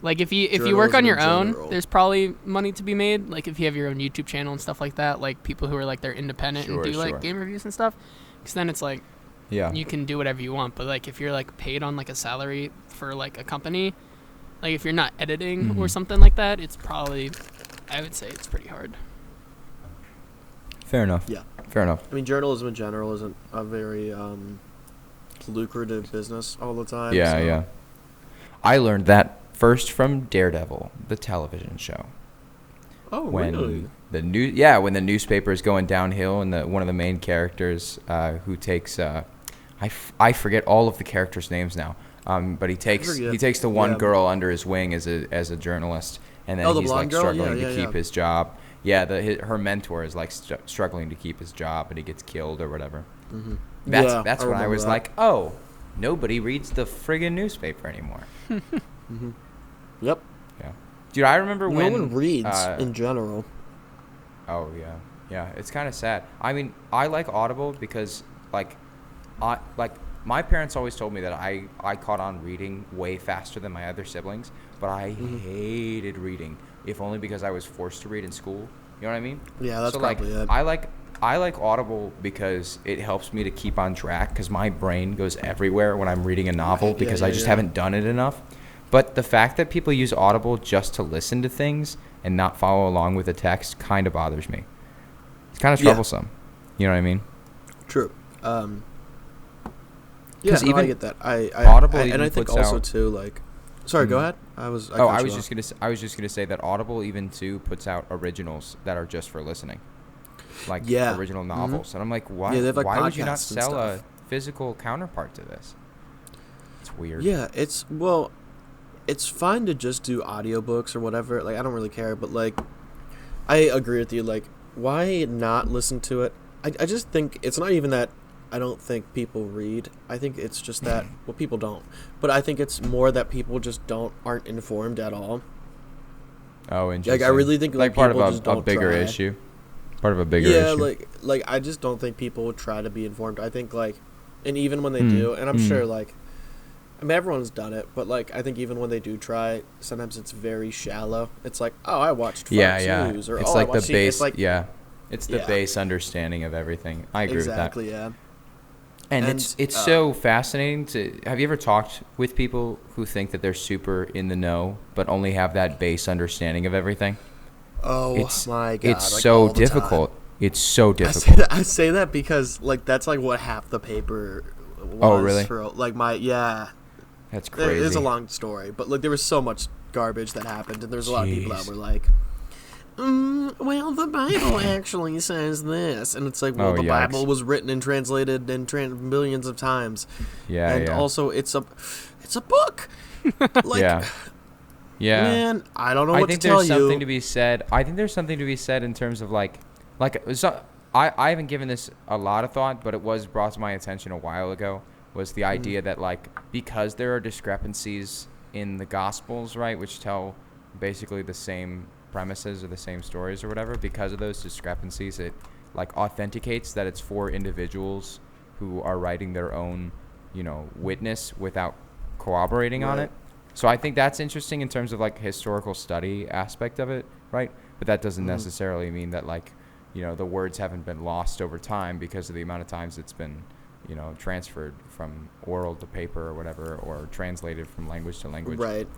[SPEAKER 3] Like if you work on your own, there's probably money to be made. Like if you have your own YouTube channel and stuff like that, like people who are like they're independent and do like game reviews and stuff, because then it's like, you can do whatever you want. But like if you're like paid on like a salary for like a company, like if you're not editing or something like that, it's probably, I would say it's pretty hard.
[SPEAKER 2] Fair enough.
[SPEAKER 1] Yeah.
[SPEAKER 2] Fair enough.
[SPEAKER 1] I mean, journalism in general isn't a very lucrative business all the time.
[SPEAKER 2] Yeah,
[SPEAKER 1] so.
[SPEAKER 2] yeah. I learned that first from Daredevil, the television show.
[SPEAKER 1] Oh,
[SPEAKER 2] when
[SPEAKER 1] really?
[SPEAKER 2] When the newspaper is going downhill and one of the main characters who takes I forget all of the characters' names now. But he takes the one girl under his wing as a journalist, and then he's like struggling to keep his job. Yeah, her mentor is like struggling to keep his job, and he gets killed or whatever.
[SPEAKER 1] Mm-hmm.
[SPEAKER 2] That's when I was like, oh, nobody reads the friggin' newspaper anymore.
[SPEAKER 1] Mm-hmm. Yep.
[SPEAKER 2] Yeah, dude, I remember when
[SPEAKER 1] no one reads in general.
[SPEAKER 2] Oh yeah, it's kind of sad. I mean, I like Audible because my parents always told me that I caught on reading way faster than my other siblings, but I hated reading, if only because I was forced to read in school. You know what I mean?
[SPEAKER 1] Yeah, that's probably it.
[SPEAKER 2] I like Audible because it helps me to keep on track, because my brain goes everywhere when I'm reading a novel because I just haven't done it enough. But the fact that people use Audible just to listen to things and not follow along with the text kind of bothers me. It's kind of troublesome. You know what I mean?
[SPEAKER 1] True. Yeah, no, I get that.
[SPEAKER 2] Audible
[SPEAKER 1] and I think also too, like, sorry, go ahead. I was just gonna say that Audible even too puts out originals that are just for listening, like original novels, and I'm like, why? Yeah, like, why would you not sell a physical counterpart to this? It's weird. Yeah, it's fine to just do audiobooks or whatever. Like, I don't really care, but like, I agree with you. Like, why not listen to it? I just think it's not even that. I don't think people read. I think it's just that, well, people don't. But I think it's more that people just aren't informed at all.
[SPEAKER 2] Oh, interesting.
[SPEAKER 1] Like, I really think like
[SPEAKER 2] part
[SPEAKER 1] people
[SPEAKER 2] of
[SPEAKER 1] just don't
[SPEAKER 2] a bigger
[SPEAKER 1] try.
[SPEAKER 2] issue. Part of a bigger issue.
[SPEAKER 1] Yeah, like I just don't think people try to be informed. I think like, and even when they do, and I'm sure like, I mean, everyone's done it, but like, I think even when they do try, sometimes it's very shallow. It's like, oh, I watched Fox News, or
[SPEAKER 2] it's
[SPEAKER 1] oh,
[SPEAKER 2] like
[SPEAKER 1] I watched
[SPEAKER 2] the base.
[SPEAKER 1] It's like,
[SPEAKER 2] it's the base understanding of everything. I agree with that.
[SPEAKER 1] Exactly. Yeah.
[SPEAKER 2] And it's so fascinating to have you ever talked with people who think that they're super in the know but only have that base understanding of everything?
[SPEAKER 1] Oh my god.
[SPEAKER 2] It's like so difficult. It's so difficult.
[SPEAKER 1] I say that because like that's like what half the paper was.
[SPEAKER 2] Oh, really?
[SPEAKER 1] For, like that's
[SPEAKER 2] crazy.
[SPEAKER 1] It's a long story, but like there was so much garbage that happened, and there's a lot of people that were like, well, the Bible actually says this, and it's like, well, the Bible was written and translated and millions of times, and also it's a book. Like, man, I don't know what to tell you.
[SPEAKER 2] I think there's something to be said. I think there's something to be said in terms of like I haven't given this a lot of thought, but it was brought to my attention a while ago. Was the idea that like because there are discrepancies in the Gospels, right, which tell basically the same premises or the same stories or whatever, because of those discrepancies, it like authenticates that it's for individuals who are writing their own, witness without corroborating on it. So I think that's interesting in terms of like historical study aspect of it, right? But that doesn't necessarily mean that like, the words haven't been lost over time because of the amount of times it's been, transferred from oral to paper or whatever, or translated from language to language.
[SPEAKER 1] Right.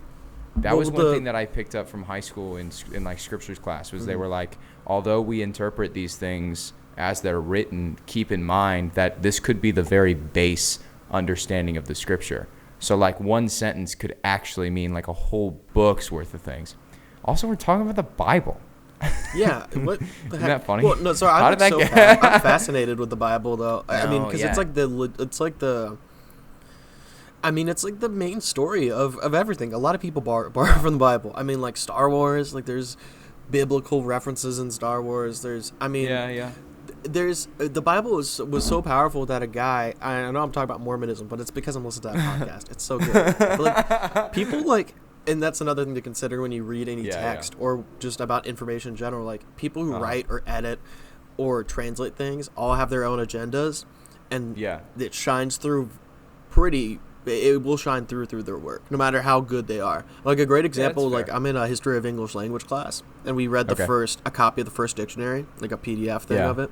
[SPEAKER 2] That was one thing that I picked up from high school in like scriptures class was they were like, although we interpret these things as they're written, keep in mind that this could be the very base understanding of the scripture. So like one sentence could actually mean like a whole book's worth of things. Also, we're talking about the Bible.
[SPEAKER 1] Yeah, what the heck?
[SPEAKER 2] Isn't that funny?
[SPEAKER 1] Well, no, sorry, I'm fascinated with the Bible though. I mean, because it's like the main story of everything. A lot of people borrow from the Bible. I mean, like Star Wars, like there's biblical references in Star Wars. There's the Bible was so powerful that a guy, I know I'm talking about Mormonism, but it's because I'm listening to that podcast. It's so good. But like people like, and that's another thing to consider when you read any text or just about information in general. Like people who write or edit or translate things all have their own agendas, and it shines through it will shine through their work, no matter how good they are. Like a great example, like I'm in a history of English language class, and we read a copy of the first dictionary, like a PDF thing of it.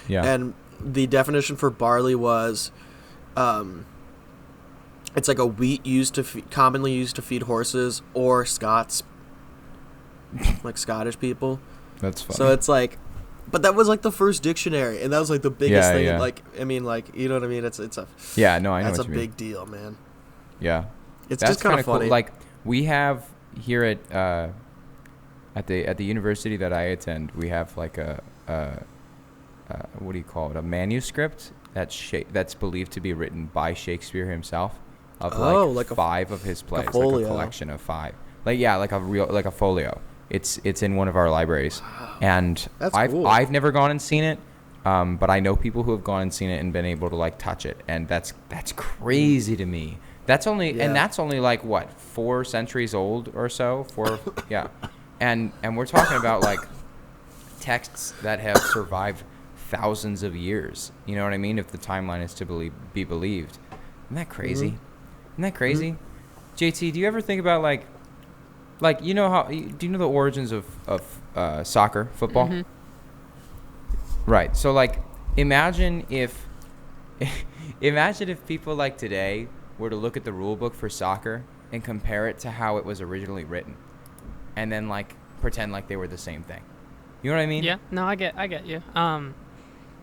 [SPEAKER 1] Yeah. And the definition for barley was, it's like a wheat commonly used to feed horses or Scots, like Scottish people.
[SPEAKER 2] That's funny.
[SPEAKER 1] So it's like, but that was like the first dictionary, and that was like the biggest thing. Yeah. Like, I mean, like, you know what I mean? It's a
[SPEAKER 2] I know
[SPEAKER 1] that's
[SPEAKER 2] what
[SPEAKER 1] a
[SPEAKER 2] you
[SPEAKER 1] big
[SPEAKER 2] mean.
[SPEAKER 1] Deal, man.
[SPEAKER 2] Yeah,
[SPEAKER 1] it's just kind of funny.
[SPEAKER 2] Cool. Like we have here at the university that I attend, we have like a what do you call it? A manuscript that's believed to be written by Shakespeare himself, of like 5 of his plays, like a collection of 5. Like a folio. It's in one of our libraries, and I've never gone and seen it, but I know people who have gone and seen it and been able to like touch it, and that's crazy to me. That's only like what, 4 centuries old or so, and we're talking about like texts that have survived thousands of years. You know what I mean? If the timeline is to be believed, isn't that crazy? Mm-hmm. Isn't that crazy? Mm-hmm. JT, do you ever think about like you know do you know the origins of soccer, football? Mm-hmm. Right. So like imagine if people like today were to look at the rule book for soccer and compare it to how it was originally written, and then like pretend like they were the same thing. You know what I mean?
[SPEAKER 3] Yeah. No, I get you.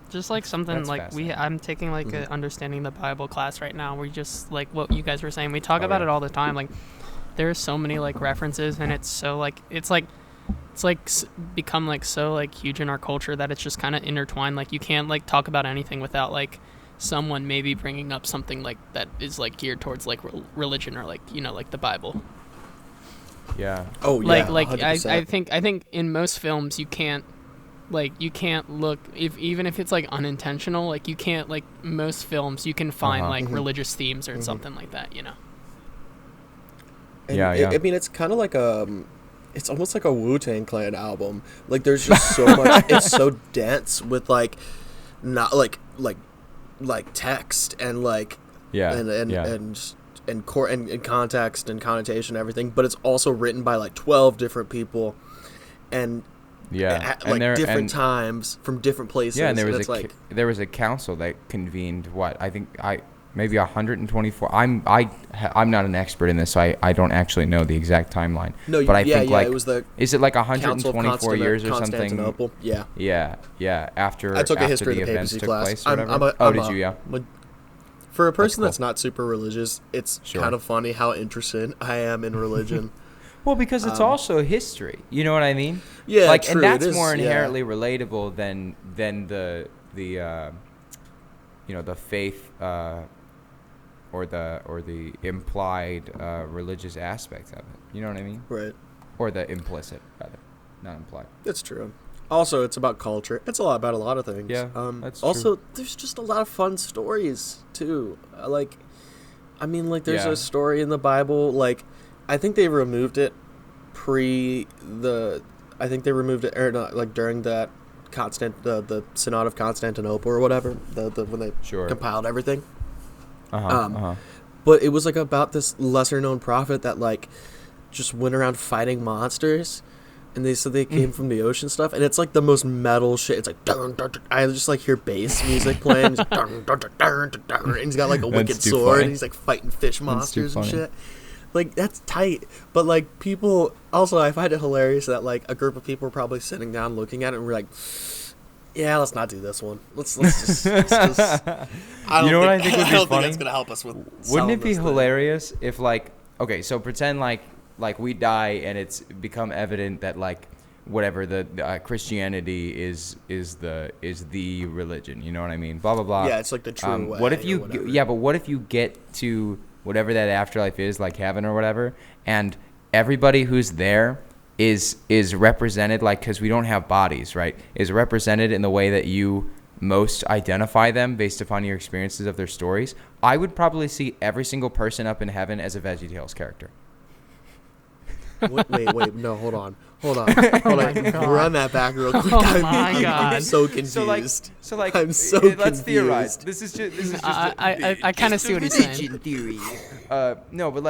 [SPEAKER 3] Just like something like I'm taking like a understanding the Bible class right now. We just like what you guys were saying. We talk about it all the time. Like there's so many like references, and it's so like it's become like so like huge in our culture that it's just kind of intertwined. Like you can't like talk about anything without like someone maybe bringing up something like that is like geared towards like religion or like, you know, like the Bible.
[SPEAKER 2] Yeah.
[SPEAKER 1] Oh yeah.
[SPEAKER 3] Like I think in most films you can't look even if it's like unintentional, like you can't, like most films you can find like religious themes or something like that, you know.
[SPEAKER 1] And I mean, it's kind of like it's almost like a Wu-Tang Clan album. Like there's just so much. It's so dense with like not like text and like and context and connotation and everything, but it's also written by like 12 different people and at like different times from different places.
[SPEAKER 2] Yeah, and there was a council that convened maybe 124. I'm not an expert in this, so I don't actually know the exact timeline. No, but I think like
[SPEAKER 1] it was the
[SPEAKER 2] is it like 124 years or something?
[SPEAKER 1] Constantinople. Yeah.
[SPEAKER 2] Yeah. After
[SPEAKER 1] I took a history
[SPEAKER 2] the
[SPEAKER 1] of the
[SPEAKER 2] events
[SPEAKER 1] papacy
[SPEAKER 2] took
[SPEAKER 1] class.
[SPEAKER 2] place, or whatever. Did you? Yeah.
[SPEAKER 1] For a person that's not super religious, it's kind of funny how interested I am in religion.
[SPEAKER 2] Well, because it's also history. You know what I mean?
[SPEAKER 1] Yeah,
[SPEAKER 2] like,
[SPEAKER 1] true.
[SPEAKER 2] And that's more inherently relatable than the you know, the faith or the implied religious aspect of it. You know what I mean?
[SPEAKER 1] Right.
[SPEAKER 2] Or the implicit, rather, not implied.
[SPEAKER 1] That's true. Also, it's about culture. It's about a lot of things.
[SPEAKER 2] Yeah, that's
[SPEAKER 1] also,
[SPEAKER 2] true.
[SPEAKER 1] There's just a lot of fun stories too. There's a story in the Bible. Like, I think they removed it during that the Synod of Constantinople or whatever, when they compiled everything. But it was like about this lesser known prophet that like just went around fighting monsters, and they said they came from the ocean stuff, and it's like the most metal shit. It's like dun, dun, dun. I just like hear bass music playing, just, dun, dun, dun, dun, dun, dun, and he's got like a wicked sword, and he's like fighting fish monsters and shit. Like, that's tight. But like people also, I find it hilarious that like a group of people were probably sitting down looking at it and we're like, Yeah, let's not do this one. Let's just I
[SPEAKER 2] don't what I think would be
[SPEAKER 1] funny?
[SPEAKER 2] Think
[SPEAKER 1] that's gonna help us with.
[SPEAKER 2] Wouldn't it be hilarious if so pretend like we die and it's become evident that whatever the Christianity is the religion. You know what I mean? Blah blah blah.
[SPEAKER 1] Yeah, it's like the true way.
[SPEAKER 2] What if you? But what if you get to whatever that afterlife is, like heaven or whatever, and everybody who's there is represented because we don't have bodies, right? Is represented in the way that you most identify them based upon your experiences of their stories. I would probably see every single person up in heaven as a VeggieTales character.
[SPEAKER 1] Wait, no, hold on. Run that back real quick. I'm so confused.
[SPEAKER 2] So
[SPEAKER 1] I'm so confused.
[SPEAKER 2] Let's theorize. This is just.
[SPEAKER 3] I kind of see what he's saying.
[SPEAKER 4] Theory.
[SPEAKER 2] No, but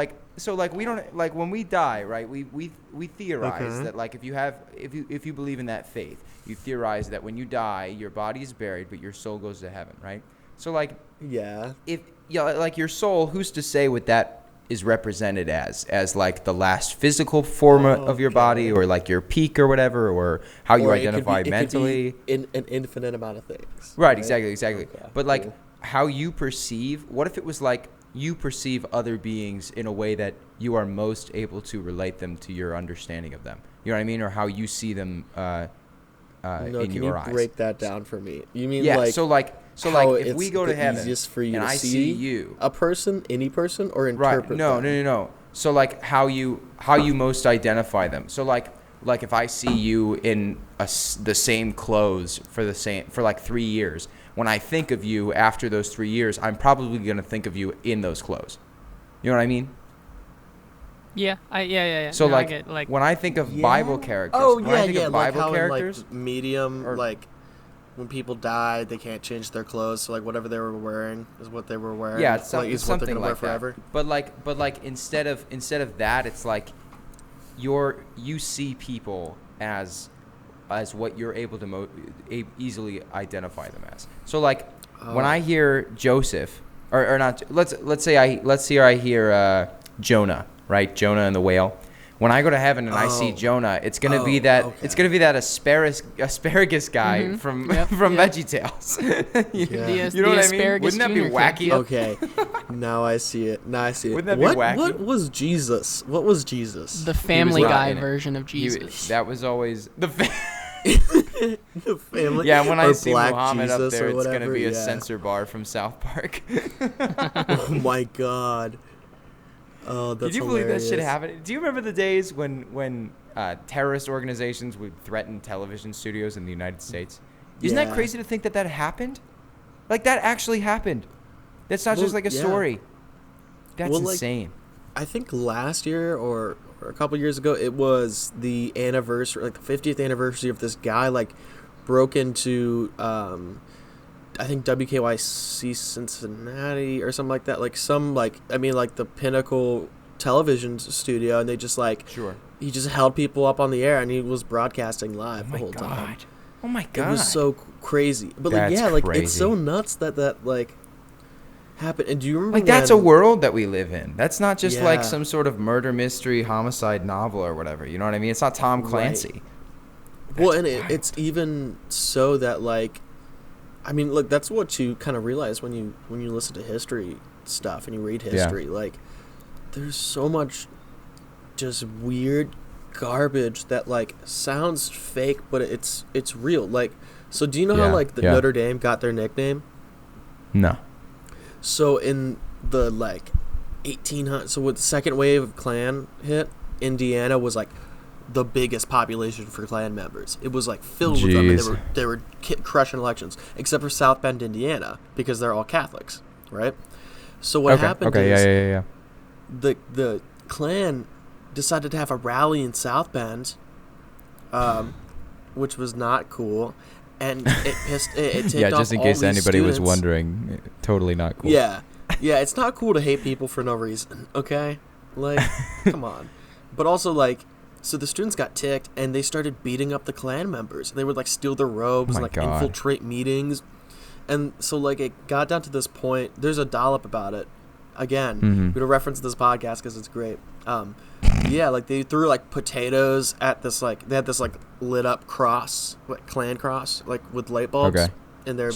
[SPEAKER 2] we don't when we die, right? We theorize that if you believe in that faith, you theorize that when you die, your body is buried, but your soul goes to heaven, right? So if your soul, who's to say what that is represented as the last physical form of your body, or your peak or whatever, or how you identify mentally.
[SPEAKER 1] It could be an infinite amount of things.
[SPEAKER 2] Right? Exactly. Okay. But how you perceive. What if it was you perceive other beings in a way that you are most able to relate them to your understanding of them? You know what I mean, or how you see them in your eyes.
[SPEAKER 1] Can you break that down for me? You mean
[SPEAKER 2] So if we go to heaven
[SPEAKER 1] easiest for you
[SPEAKER 2] and
[SPEAKER 1] to
[SPEAKER 2] I see you,
[SPEAKER 1] a person, any person, or interpret
[SPEAKER 2] right?
[SPEAKER 1] them?
[SPEAKER 2] No. So how you most identify them. So if I see you in the same clothes for 3 years, when I think of you after those 3 years, I'm probably going to think of you in those clothes. You know what I mean?
[SPEAKER 3] Yeah.
[SPEAKER 2] So when I think of Bible characters, Bible characters,
[SPEAKER 1] medium when people die, they can't change their clothes, so whatever they were wearing is what they were wearing.
[SPEAKER 2] Yeah, it's something
[SPEAKER 1] what they're gonna wear
[SPEAKER 2] like
[SPEAKER 1] forever.
[SPEAKER 2] that. But instead of that, it's you see people as what you're able to easily identify them as. So when I hear Joseph or not, let's hear Jonah, right? Jonah and the whale. When I go to heaven and I see Jonah, it's gonna be that it's gonna be that asparagus guy from VeggieTales. You know what I mean? Wouldn't that be wacky?
[SPEAKER 1] Okay, now I see it.
[SPEAKER 2] Wouldn't that be wacky?
[SPEAKER 1] What was Jesus?
[SPEAKER 3] The Family Guy version of Jesus.
[SPEAKER 2] That was always the
[SPEAKER 1] family.
[SPEAKER 2] Yeah, when I see
[SPEAKER 1] Black
[SPEAKER 2] Muhammad
[SPEAKER 1] Jesus
[SPEAKER 2] up there, it's gonna be a
[SPEAKER 1] yeah.
[SPEAKER 2] censor bar from South Park.
[SPEAKER 1] Oh my God. Oh, that's
[SPEAKER 2] Did you
[SPEAKER 1] hilarious.
[SPEAKER 2] believe that shit happened? Do you remember the days when terrorist organizations would threaten television studios in the United States? Isn't that crazy to think that happened? That actually happened. That's not just a story. That's insane.
[SPEAKER 1] I think last year or a couple years ago, it was the anniversary, the 50th anniversary of this guy, broke into I think WKYC Cincinnati or something like that, the Pinnacle television studio, and they just he just held people up on the air and he was broadcasting live the whole time.
[SPEAKER 2] Oh my God.
[SPEAKER 1] It was so crazy. But
[SPEAKER 2] crazy.
[SPEAKER 1] It's so nuts that happened. And do you remember
[SPEAKER 2] that's a world that we live in. That's not just some sort of murder mystery homicide novel or whatever. You know what I mean? It's not Tom Clancy.
[SPEAKER 1] Right. Well, and it's even so that look, that's what you kind of realize when you listen to history stuff and you read history.
[SPEAKER 2] Yeah.
[SPEAKER 1] There's so much just weird garbage that sounds fake, but it's real. So do you know how the Notre Dame got their nickname?
[SPEAKER 2] No.
[SPEAKER 1] So in the 1800s, so with the second wave of Klan hit, Indiana was the biggest population for Klan members. It was filled with them, and they were crushing elections, except for South Bend, Indiana, because they're all Catholics, right? So what happened is the Klan decided to have a rally in South Bend, which was not cool, and it ticked off
[SPEAKER 2] just in
[SPEAKER 1] all
[SPEAKER 2] case
[SPEAKER 1] these
[SPEAKER 2] anybody
[SPEAKER 1] students.
[SPEAKER 2] was wondering, totally not cool.
[SPEAKER 1] Yeah, it's not cool to hate people for no reason, okay? Come on. But also, so the students got ticked, and they started beating up the Klan members. They would, steal their robes and, infiltrate meetings. And so, it got down to this point. There's a dollop about it. Again, I'm going to reference this podcast because it's great. Yeah, like they threw like potatoes at this like they had this like lit up cross, like clan cross, like with light bulbs in their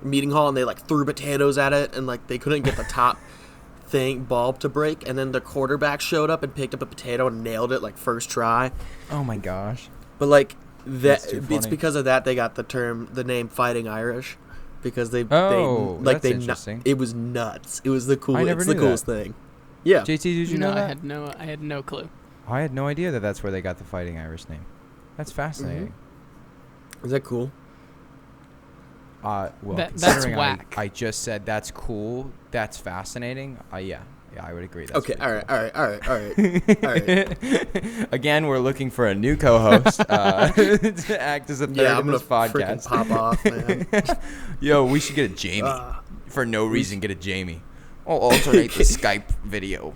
[SPEAKER 1] meeting hall, and they like threw potatoes at it, and like they couldn't get the top bulb to break, and then the quarterback showed up and picked up a potato and nailed it like first try.
[SPEAKER 2] Oh my gosh!
[SPEAKER 1] But like it's because of that they got the name Fighting Irish, because it was nuts. It was the coolest thing. Yeah.
[SPEAKER 2] JT, did you know that?
[SPEAKER 3] I had no clue.
[SPEAKER 2] I had no idea that's where they got the Fighting Irish name. That's fascinating.
[SPEAKER 1] Is that cool?
[SPEAKER 2] Well,
[SPEAKER 3] that's whack.
[SPEAKER 2] I just said that's cool. That's fascinating. Yeah, I would agree. That's
[SPEAKER 1] okay. All right.
[SPEAKER 2] Again, we're looking for a new co-host to act as a third in this podcast.
[SPEAKER 1] Pop off, man.
[SPEAKER 2] Yo, we should get a Jamie. For no reason, get a Jamie. I'll alternate the Skype video.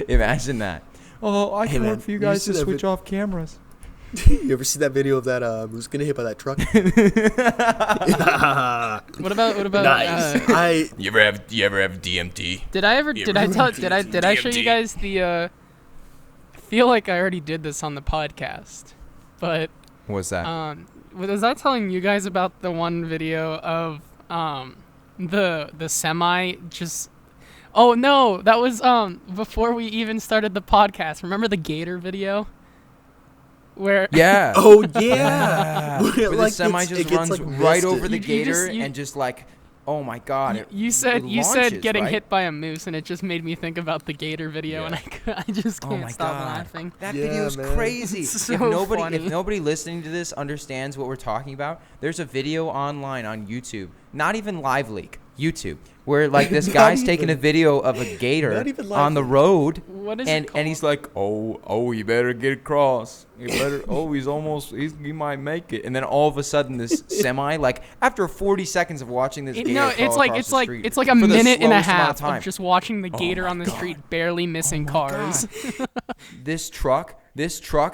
[SPEAKER 2] Imagine that. Oh, I can work for you guys to switch off cameras.
[SPEAKER 1] You ever see that video of that who's getting hit by that truck?
[SPEAKER 3] What about
[SPEAKER 1] nice.
[SPEAKER 4] You ever have DMT?
[SPEAKER 3] Did I show you guys the I feel like I already did this on the podcast. But
[SPEAKER 2] what's that?
[SPEAKER 3] Was I telling you guys about the one video of the semi just Oh no, that was before we even started the podcast. Remember the gator video? Where
[SPEAKER 1] Oh yeah.
[SPEAKER 2] Where the semi just runs like right over the gator and just like, oh my god.
[SPEAKER 3] You said getting hit by a moose, and it just made me think about the gator video, and I just can't stop laughing.
[SPEAKER 2] That video is crazy.
[SPEAKER 3] So
[SPEAKER 2] if nobody listening to this understands what we're talking about, there's a video online on YouTube, not even Live Leak, YouTube, where like this guy's taking a video of a gator on the road, and he's like, oh, you better get across. You better. He might make it. And then all of a sudden, this semi, like after 40 seconds of watching this gator
[SPEAKER 3] it's like a minute and a half of just watching the gator on the street, barely missing cars.
[SPEAKER 2] This truck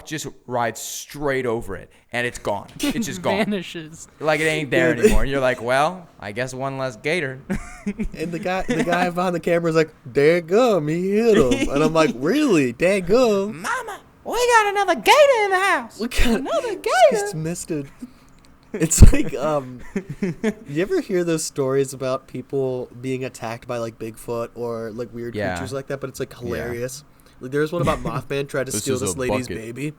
[SPEAKER 2] just rides straight over it, and it's gone. It's just gone.
[SPEAKER 3] Vanishes.
[SPEAKER 2] Like it ain't there anymore. And you're like, well, I guess one less gator.
[SPEAKER 1] And the guy behind the camera is like, daggum, he hit him. And I'm like, really? Daggum?
[SPEAKER 4] Mama, we got another gator in the house.
[SPEAKER 1] We got another gator. Just missed it. It's like, you ever hear those stories about people being attacked by like Bigfoot or like weird creatures like that? But it's like hilarious. Yeah. Like, there was one about Mothman tried to steal this lady's baby.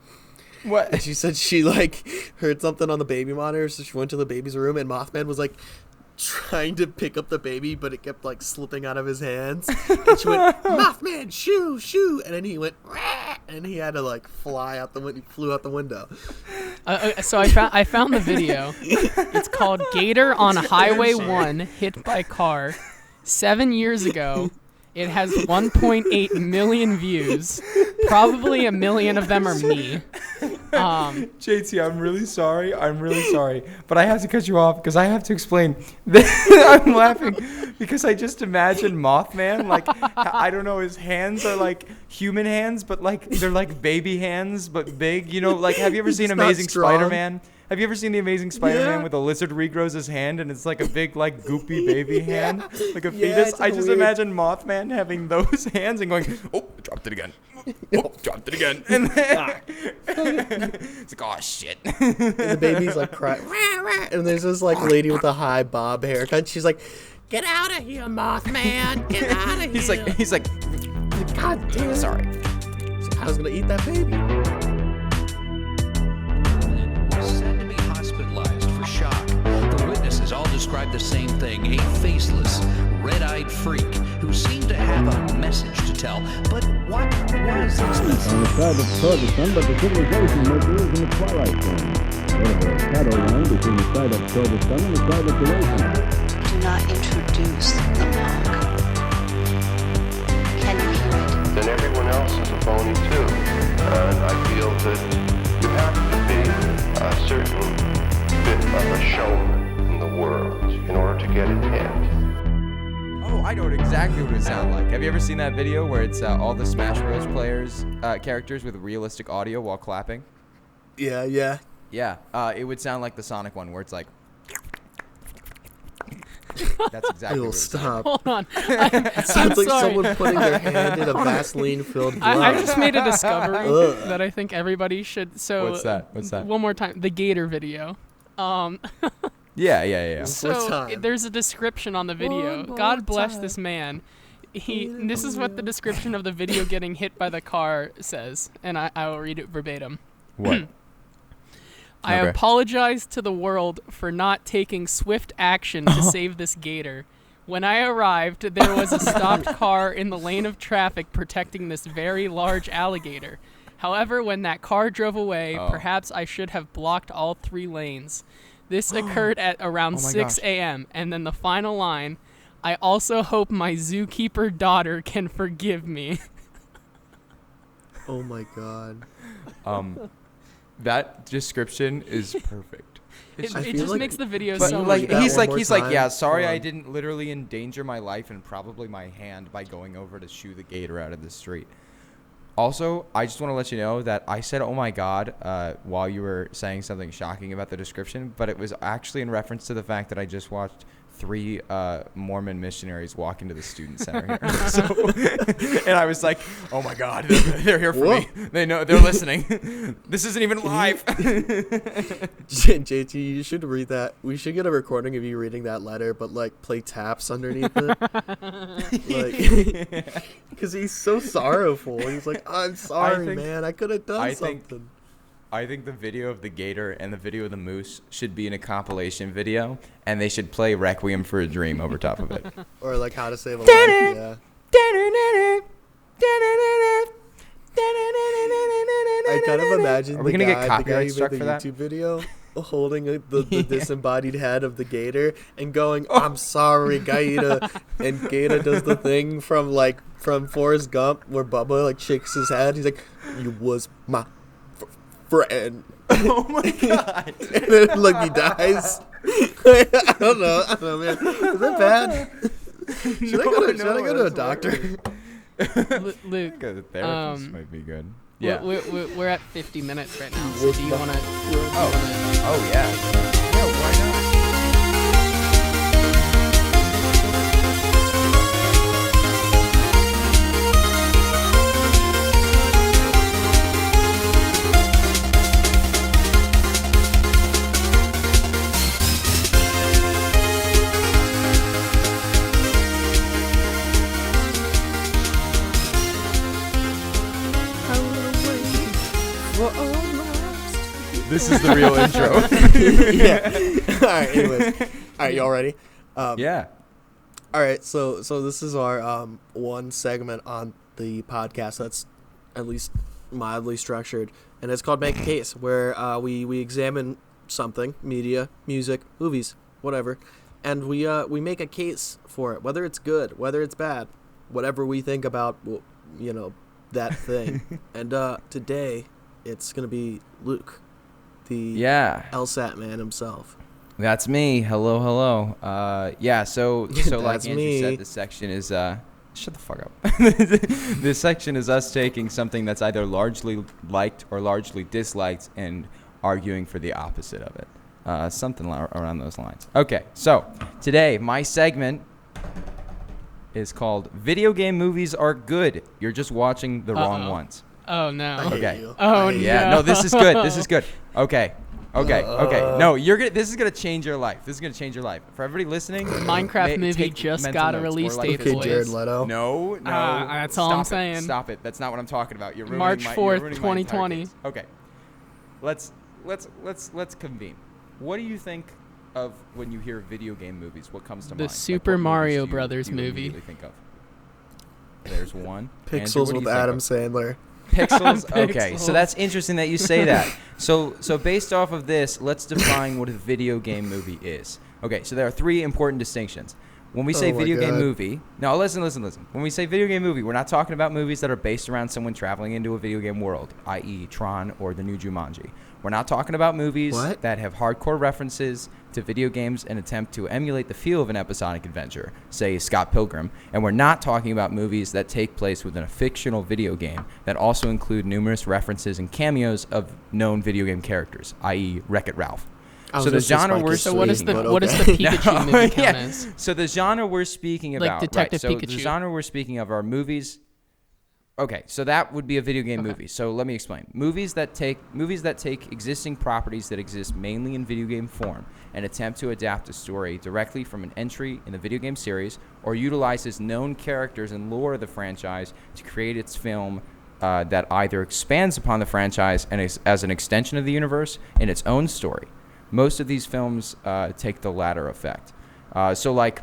[SPEAKER 2] What?
[SPEAKER 1] And she said she like heard something on the baby monitor, so she went to the baby's room, and Mothman was like trying to pick up the baby, but it kept like slipping out of his hands. And she went, Mothman, shoo, and then he went, rah! And he had to like fly out the window. He flew out the window.
[SPEAKER 3] So I found the video. It's called "Gator on Highway 1 Hit by Car." 7 years ago. It has 1.8 million views. Probably 1 million of them are me.
[SPEAKER 2] JT, I'm really sorry, but I have to cut you off because I have to explain. I'm laughing because I just imagine Mothman, like, I don't know, his hands are like human hands, but like they're like baby hands, but big. You know, like, have you ever seen Amazing Spider-Man? Have you ever seen The Amazing Spider-Man with a lizard regrows his hand and it's like a big, like, goopy baby hand? Like a fetus? I just imagine Mothman having those hands and going, oh, dropped it again. Oh, dropped it again. And then it's like, oh, shit.
[SPEAKER 1] And the baby's like crying. And there's this, like, lady with a high bob haircut. She's like, get out of here, Mothman. Get out of here.
[SPEAKER 2] He's like,
[SPEAKER 1] God damn.
[SPEAKER 2] Sorry.
[SPEAKER 1] I was going to eat that baby.
[SPEAKER 6] All describe the same thing, a faceless, red-eyed freak who seemed to have a message to tell. But what was this message?
[SPEAKER 7] On the side of Ferguson, but the civilization maker is in the twilight zone. There is a shadow line between the side of Ferguson and the side of Galatian.
[SPEAKER 8] Do not introduce the monk. Can you hear it?
[SPEAKER 9] Then everyone else is a phony too. And I feel that you have to be a certain bit of a showman world in order to get it hit.
[SPEAKER 2] Oh, I know exactly what it sounds like. Have you ever seen that video where it's all the Smash Bros. Players, characters with realistic audio while clapping?
[SPEAKER 1] Yeah.
[SPEAKER 2] Yeah, it would sound like the Sonic one where it's like... That's exactly what
[SPEAKER 1] stop.
[SPEAKER 3] Hold on.
[SPEAKER 1] It sounds like someone putting their hand in a Vaseline-filled glove.
[SPEAKER 3] I just made a discovery that I think everybody should. So
[SPEAKER 2] What's that?
[SPEAKER 3] One more time. The Gator video.
[SPEAKER 2] Yeah.
[SPEAKER 3] So there's a description on the video. God bless this man. This is what the description of the video getting hit by the car says, and I will read it verbatim.
[SPEAKER 2] What?
[SPEAKER 3] I apologize to the world for not taking swift action to save this gator. When I arrived, there was a stopped car in the lane of traffic protecting this very large alligator. However, when that car drove away, perhaps I should have blocked all 3 lanes. This occurred at around 6 a.m. And then the final line, I also hope my zookeeper daughter can forgive me.
[SPEAKER 1] Oh my God.
[SPEAKER 2] That description is perfect.
[SPEAKER 3] It just makes the video
[SPEAKER 2] but
[SPEAKER 3] so
[SPEAKER 2] like
[SPEAKER 3] much
[SPEAKER 2] he's
[SPEAKER 3] better.
[SPEAKER 2] like, yeah, sorry I didn't literally endanger my life and probably my hand by going over to shoo the gator out of the street. Also, I just want to let you know that I said, oh my God, while you were saying something shocking about the description, but it was actually in reference to the fact that I just watched 3 Mormon missionaries walk into the student center here. And I was like, oh my God, they're here for me. They know, they're listening. This isn't even live.
[SPEAKER 1] JT, you should read that. We should get a recording of you reading that letter, but like play taps underneath it. Like, because he's so sorrowful. He's like, I'm sorry, man. I could have done something.
[SPEAKER 2] I think the video of the gator and the video of the moose should be in a compilation video, and they should play Requiem for a Dream over top of it.
[SPEAKER 1] Or like How to Save a Life, yeah. I kind of imagine the guy who made the YouTube video holding the disembodied head of the gator and going, I'm sorry, Gator. And Gator does the thing from Forrest Gump where Bubba like shakes his head. He's like, you was my friend.
[SPEAKER 2] Oh my God.
[SPEAKER 1] And then like he dies. I don't know, man. Is that bad? Should I go to a doctor?
[SPEAKER 3] Luke,
[SPEAKER 2] the therapist might be good. Yeah,
[SPEAKER 3] we're at 50 minutes right now. So do you want to?
[SPEAKER 2] Oh yeah. Yeah, why not? This is the real intro.
[SPEAKER 1] Yeah. All right. Anyways. All right. Y'all ready?
[SPEAKER 2] Yeah.
[SPEAKER 1] All right. So this is our one segment on the podcast that's at least mildly structured, and it's called Make a Case, where we examine something, media, music, movies, whatever, and we make a case for it, whether it's good, whether it's bad, whatever we think about, that thing. And today it's gonna be Luke, the LSAT man himself.
[SPEAKER 2] That's me. Hello. So like Andrew said, this section is shut the fuck up. This section is us taking something that's either largely liked or largely disliked and arguing for the opposite of it. Something around those lines. Okay, so today my segment is called Video Game Movies Are Good. You're just watching the wrong ones.
[SPEAKER 3] Oh no.
[SPEAKER 2] Okay.
[SPEAKER 3] Oh
[SPEAKER 2] yeah. No, this is good. Okay. No, this is gonna change your life. For everybody listening,
[SPEAKER 3] Minecraft movie just got a release date.
[SPEAKER 1] Okay, Jared Leto.
[SPEAKER 2] No.
[SPEAKER 3] That's all I'm saying.
[SPEAKER 2] Stop it. That's not what I'm talking about. You're ruining
[SPEAKER 3] March 4th, 2020.
[SPEAKER 2] Okay. Let's convene. What do you think of when you hear video game movies? What comes to mind?
[SPEAKER 3] The Super Mario Brothers movie.
[SPEAKER 2] Think of? There's one.
[SPEAKER 1] Pixels
[SPEAKER 2] Andrew,
[SPEAKER 1] with Adam Sandler.
[SPEAKER 2] Pixels? Okay, so that's interesting that you say that. So based off of this, let's define what a video game movie is. Okay, so there are 3 important distinctions. When we say video game movie, no, listen. When we say video game movie, we're not talking about movies that are based around someone traveling into a video game world, i.e. Tron or the new Jumanji. We're not talking about movies that have hardcore references to video games and attempt to emulate the feel of an episodic adventure, say Scott Pilgrim. And we're not talking about movies that take place within a fictional video game that also include numerous references and cameos of known video game characters, i.e. Wreck-It Ralph. So the genre we're
[SPEAKER 3] so what is the Pikachu movie count as?
[SPEAKER 2] So the genre we're speaking about,
[SPEAKER 3] like Detective
[SPEAKER 2] right? So
[SPEAKER 3] Pikachu.
[SPEAKER 2] the genre we're speaking of are movies. Okay, so that would be a video game movie. So let me explain. Movies that take existing properties that exist mainly in video game form and attempt to adapt a story directly from an entry in the video game series, or utilizes known characters and lore of the franchise to create its film that either expands upon the franchise and is as an extension of the universe in its own story. Most of these films take the latter effect. So like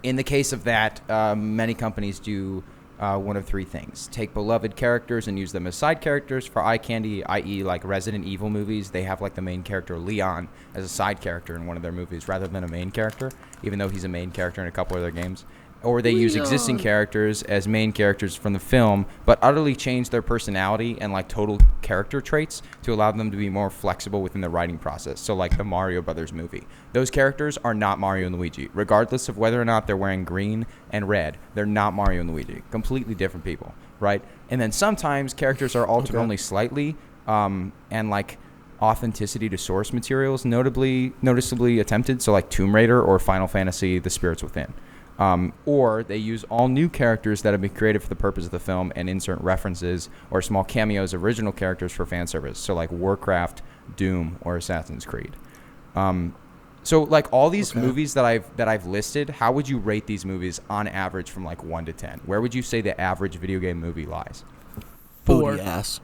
[SPEAKER 2] in the case of that, many companies do one of three things: take beloved characters and use them as side characters for eye candy, i.e. like Resident Evil movies. They have like the main character Leon as a side character in one of their movies rather than a main character, even though he's a main character in a couple of their games. Or they use existing characters as main characters from the film, but utterly change their personality and like total character traits to allow them to be more flexible within the writing process. So like the Mario Brothers movie. Those characters are not Mario and Luigi. Regardless of whether or not they're wearing green and red, they're not Mario and Luigi. Completely different people, right? And then sometimes characters are altered only slightly, and like authenticity to source materials noticeably attempted. So like Tomb Raider or Final Fantasy: The Spirits Within. Or they use all new characters that have been created for the purpose of the film and insert references or small cameos of original characters for fan service. So like Warcraft, Doom, or Assassin's Creed. So like all these movies that I've listed, how would you rate these movies on average from like 1 to 10? Where would you say the average video game movie lies?
[SPEAKER 1] 4. Yes.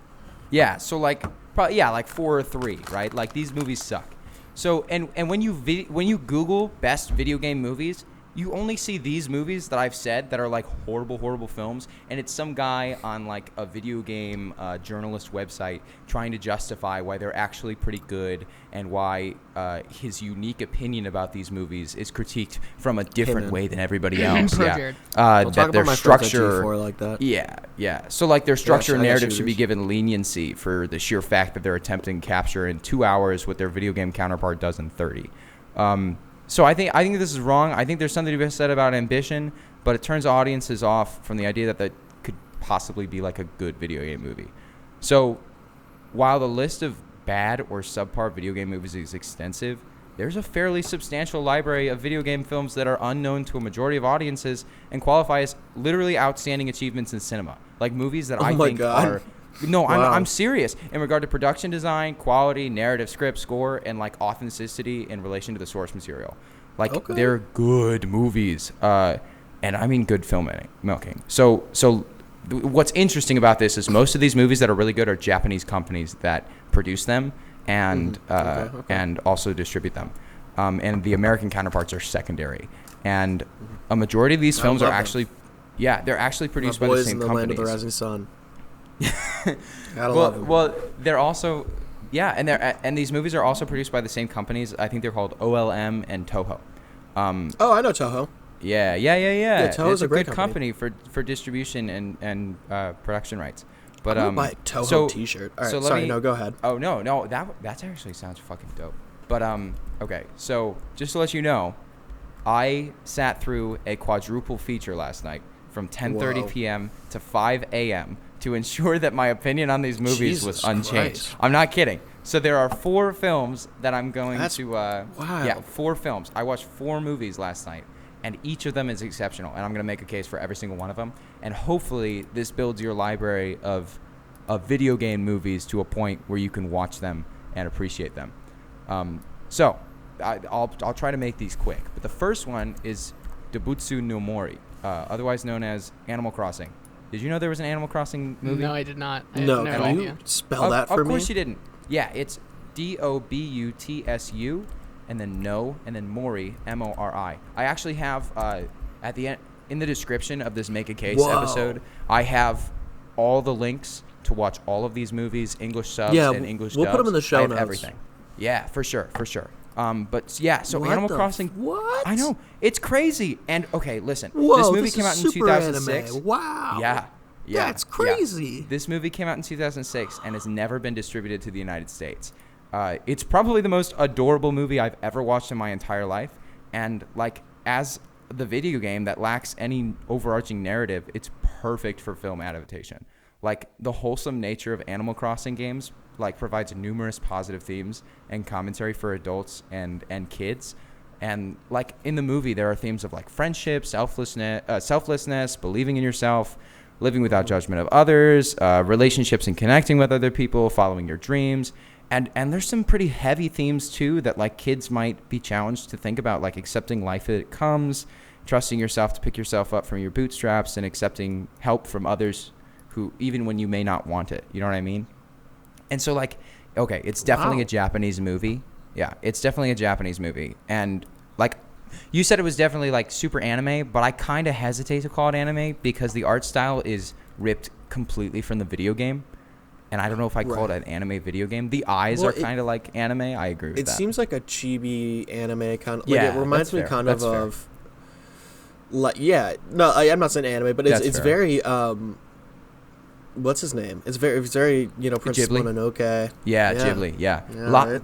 [SPEAKER 2] Yeah. So like probably like 4 or 3, right? Like these movies suck. So and when you Google best video game movies, you only see these movies that I've said that are like horrible films, and it's some guy on like a video game journalist website trying to justify why they're actually pretty good and why his unique opinion about these movies is critiqued from a different way than everybody else. That their structure
[SPEAKER 1] like that.
[SPEAKER 2] Yeah. So like their structure and narrative should be given leniency for the sheer fact that they're attempting to capture in 2 hours what their video game counterpart does in 30. So I think this is wrong. I think there's something to be said about ambition, but it turns audiences off from the idea that could possibly be like a good video game movie. So while the list of bad or subpar video game movies is extensive, there's a fairly substantial library of video game films that are unknown to a majority of audiences and qualify as literally outstanding achievements in cinema. Like movies that I think are... No, wow. I'm serious in regard to production design, quality, narrative, script, score, and like authenticity in relation to the source material. Like they're good movies, and I mean good filmmaking. So what's interesting about this is most of these movies that are really good are Japanese companies that produce them and and also distribute them, and the American counterparts are secondary. And a majority of these films are actually, they're actually produced by the same companies.
[SPEAKER 1] Land of the Rising Sun.
[SPEAKER 2] Well, they're also, and these movies are also produced by the same companies. I think they're called OLM and Toho.
[SPEAKER 1] I know Toho.
[SPEAKER 2] Yeah.
[SPEAKER 1] Toho's
[SPEAKER 2] it's a great company for distribution and production rights. But
[SPEAKER 1] I'm gonna buy a Toho T-shirt. All right, go ahead.
[SPEAKER 2] Oh no, that actually sounds fucking dope. But okay, so just to let you know, I sat through a quadruple feature last night from 10:30 p.m. to 5 a.m. to ensure that my opinion on these movies was unchanged. Christ. I'm not kidding. So there are 4 films that I'm going to... wow. Yeah, 4 films. I watched 4 movies last night, and each of them is exceptional, and I'm going to make a case for every single one of them. And hopefully this builds your library of video game movies to a point where you can watch them and appreciate them. So I'll try to make these quick. But the first one is Dobutsu no Mori, otherwise known as Animal Crossing. Did you know there was an Animal Crossing movie?
[SPEAKER 3] No, I did not.
[SPEAKER 1] Can you spell that for me?
[SPEAKER 2] Of course you didn't. Yeah, it's Dobutsu, and then no, and then Mori, Mori. I actually have at the end in the description of this Make a Case episode, I have all the links to watch all of these movies, English subs and English dubs.
[SPEAKER 1] We'll put them in the show notes.
[SPEAKER 2] Everything. Yeah, for sure. But yeah, so what Animal Crossing.
[SPEAKER 1] What?
[SPEAKER 2] I know, it's crazy. And okay, listen,
[SPEAKER 1] Whoa,
[SPEAKER 2] this movie came out in 2006.
[SPEAKER 1] Anime. Wow.
[SPEAKER 2] Yeah.
[SPEAKER 1] That's crazy.
[SPEAKER 2] Yeah. This movie came out in 2006 and has never been distributed to the United States. It's probably the most adorable movie I've ever watched in my entire life. And like as the video game that lacks any overarching narrative, it's perfect for film adaptation. Like the wholesome nature of Animal Crossing games like provides numerous positive themes and commentary for adults and kids. And like in the movie, there are themes of like friendship, selflessness, believing in yourself, living without judgment of others, relationships and connecting with other people, following your dreams. And there's some pretty heavy themes too that like kids might be challenged to think about, like accepting life as it comes, trusting yourself to pick yourself up from your bootstraps, and accepting help from others who, even when you may not want it, you know what I mean? And so like, okay, it's definitely a Japanese movie. Yeah, it's definitely a Japanese movie. And like you said, it was definitely like super anime, but I kind of hesitate to call it anime because the art style is ripped completely from the video game. And I don't know if I call it an anime video game. The eyes are kind of like anime. I agree with that.
[SPEAKER 1] It seems like a chibi anime kind of. Like, it reminds me kind of like, no, I'm not saying anime, but it's very what's his name? It's very Princess Mononoke.
[SPEAKER 2] Yeah, Ghibli. Yeah.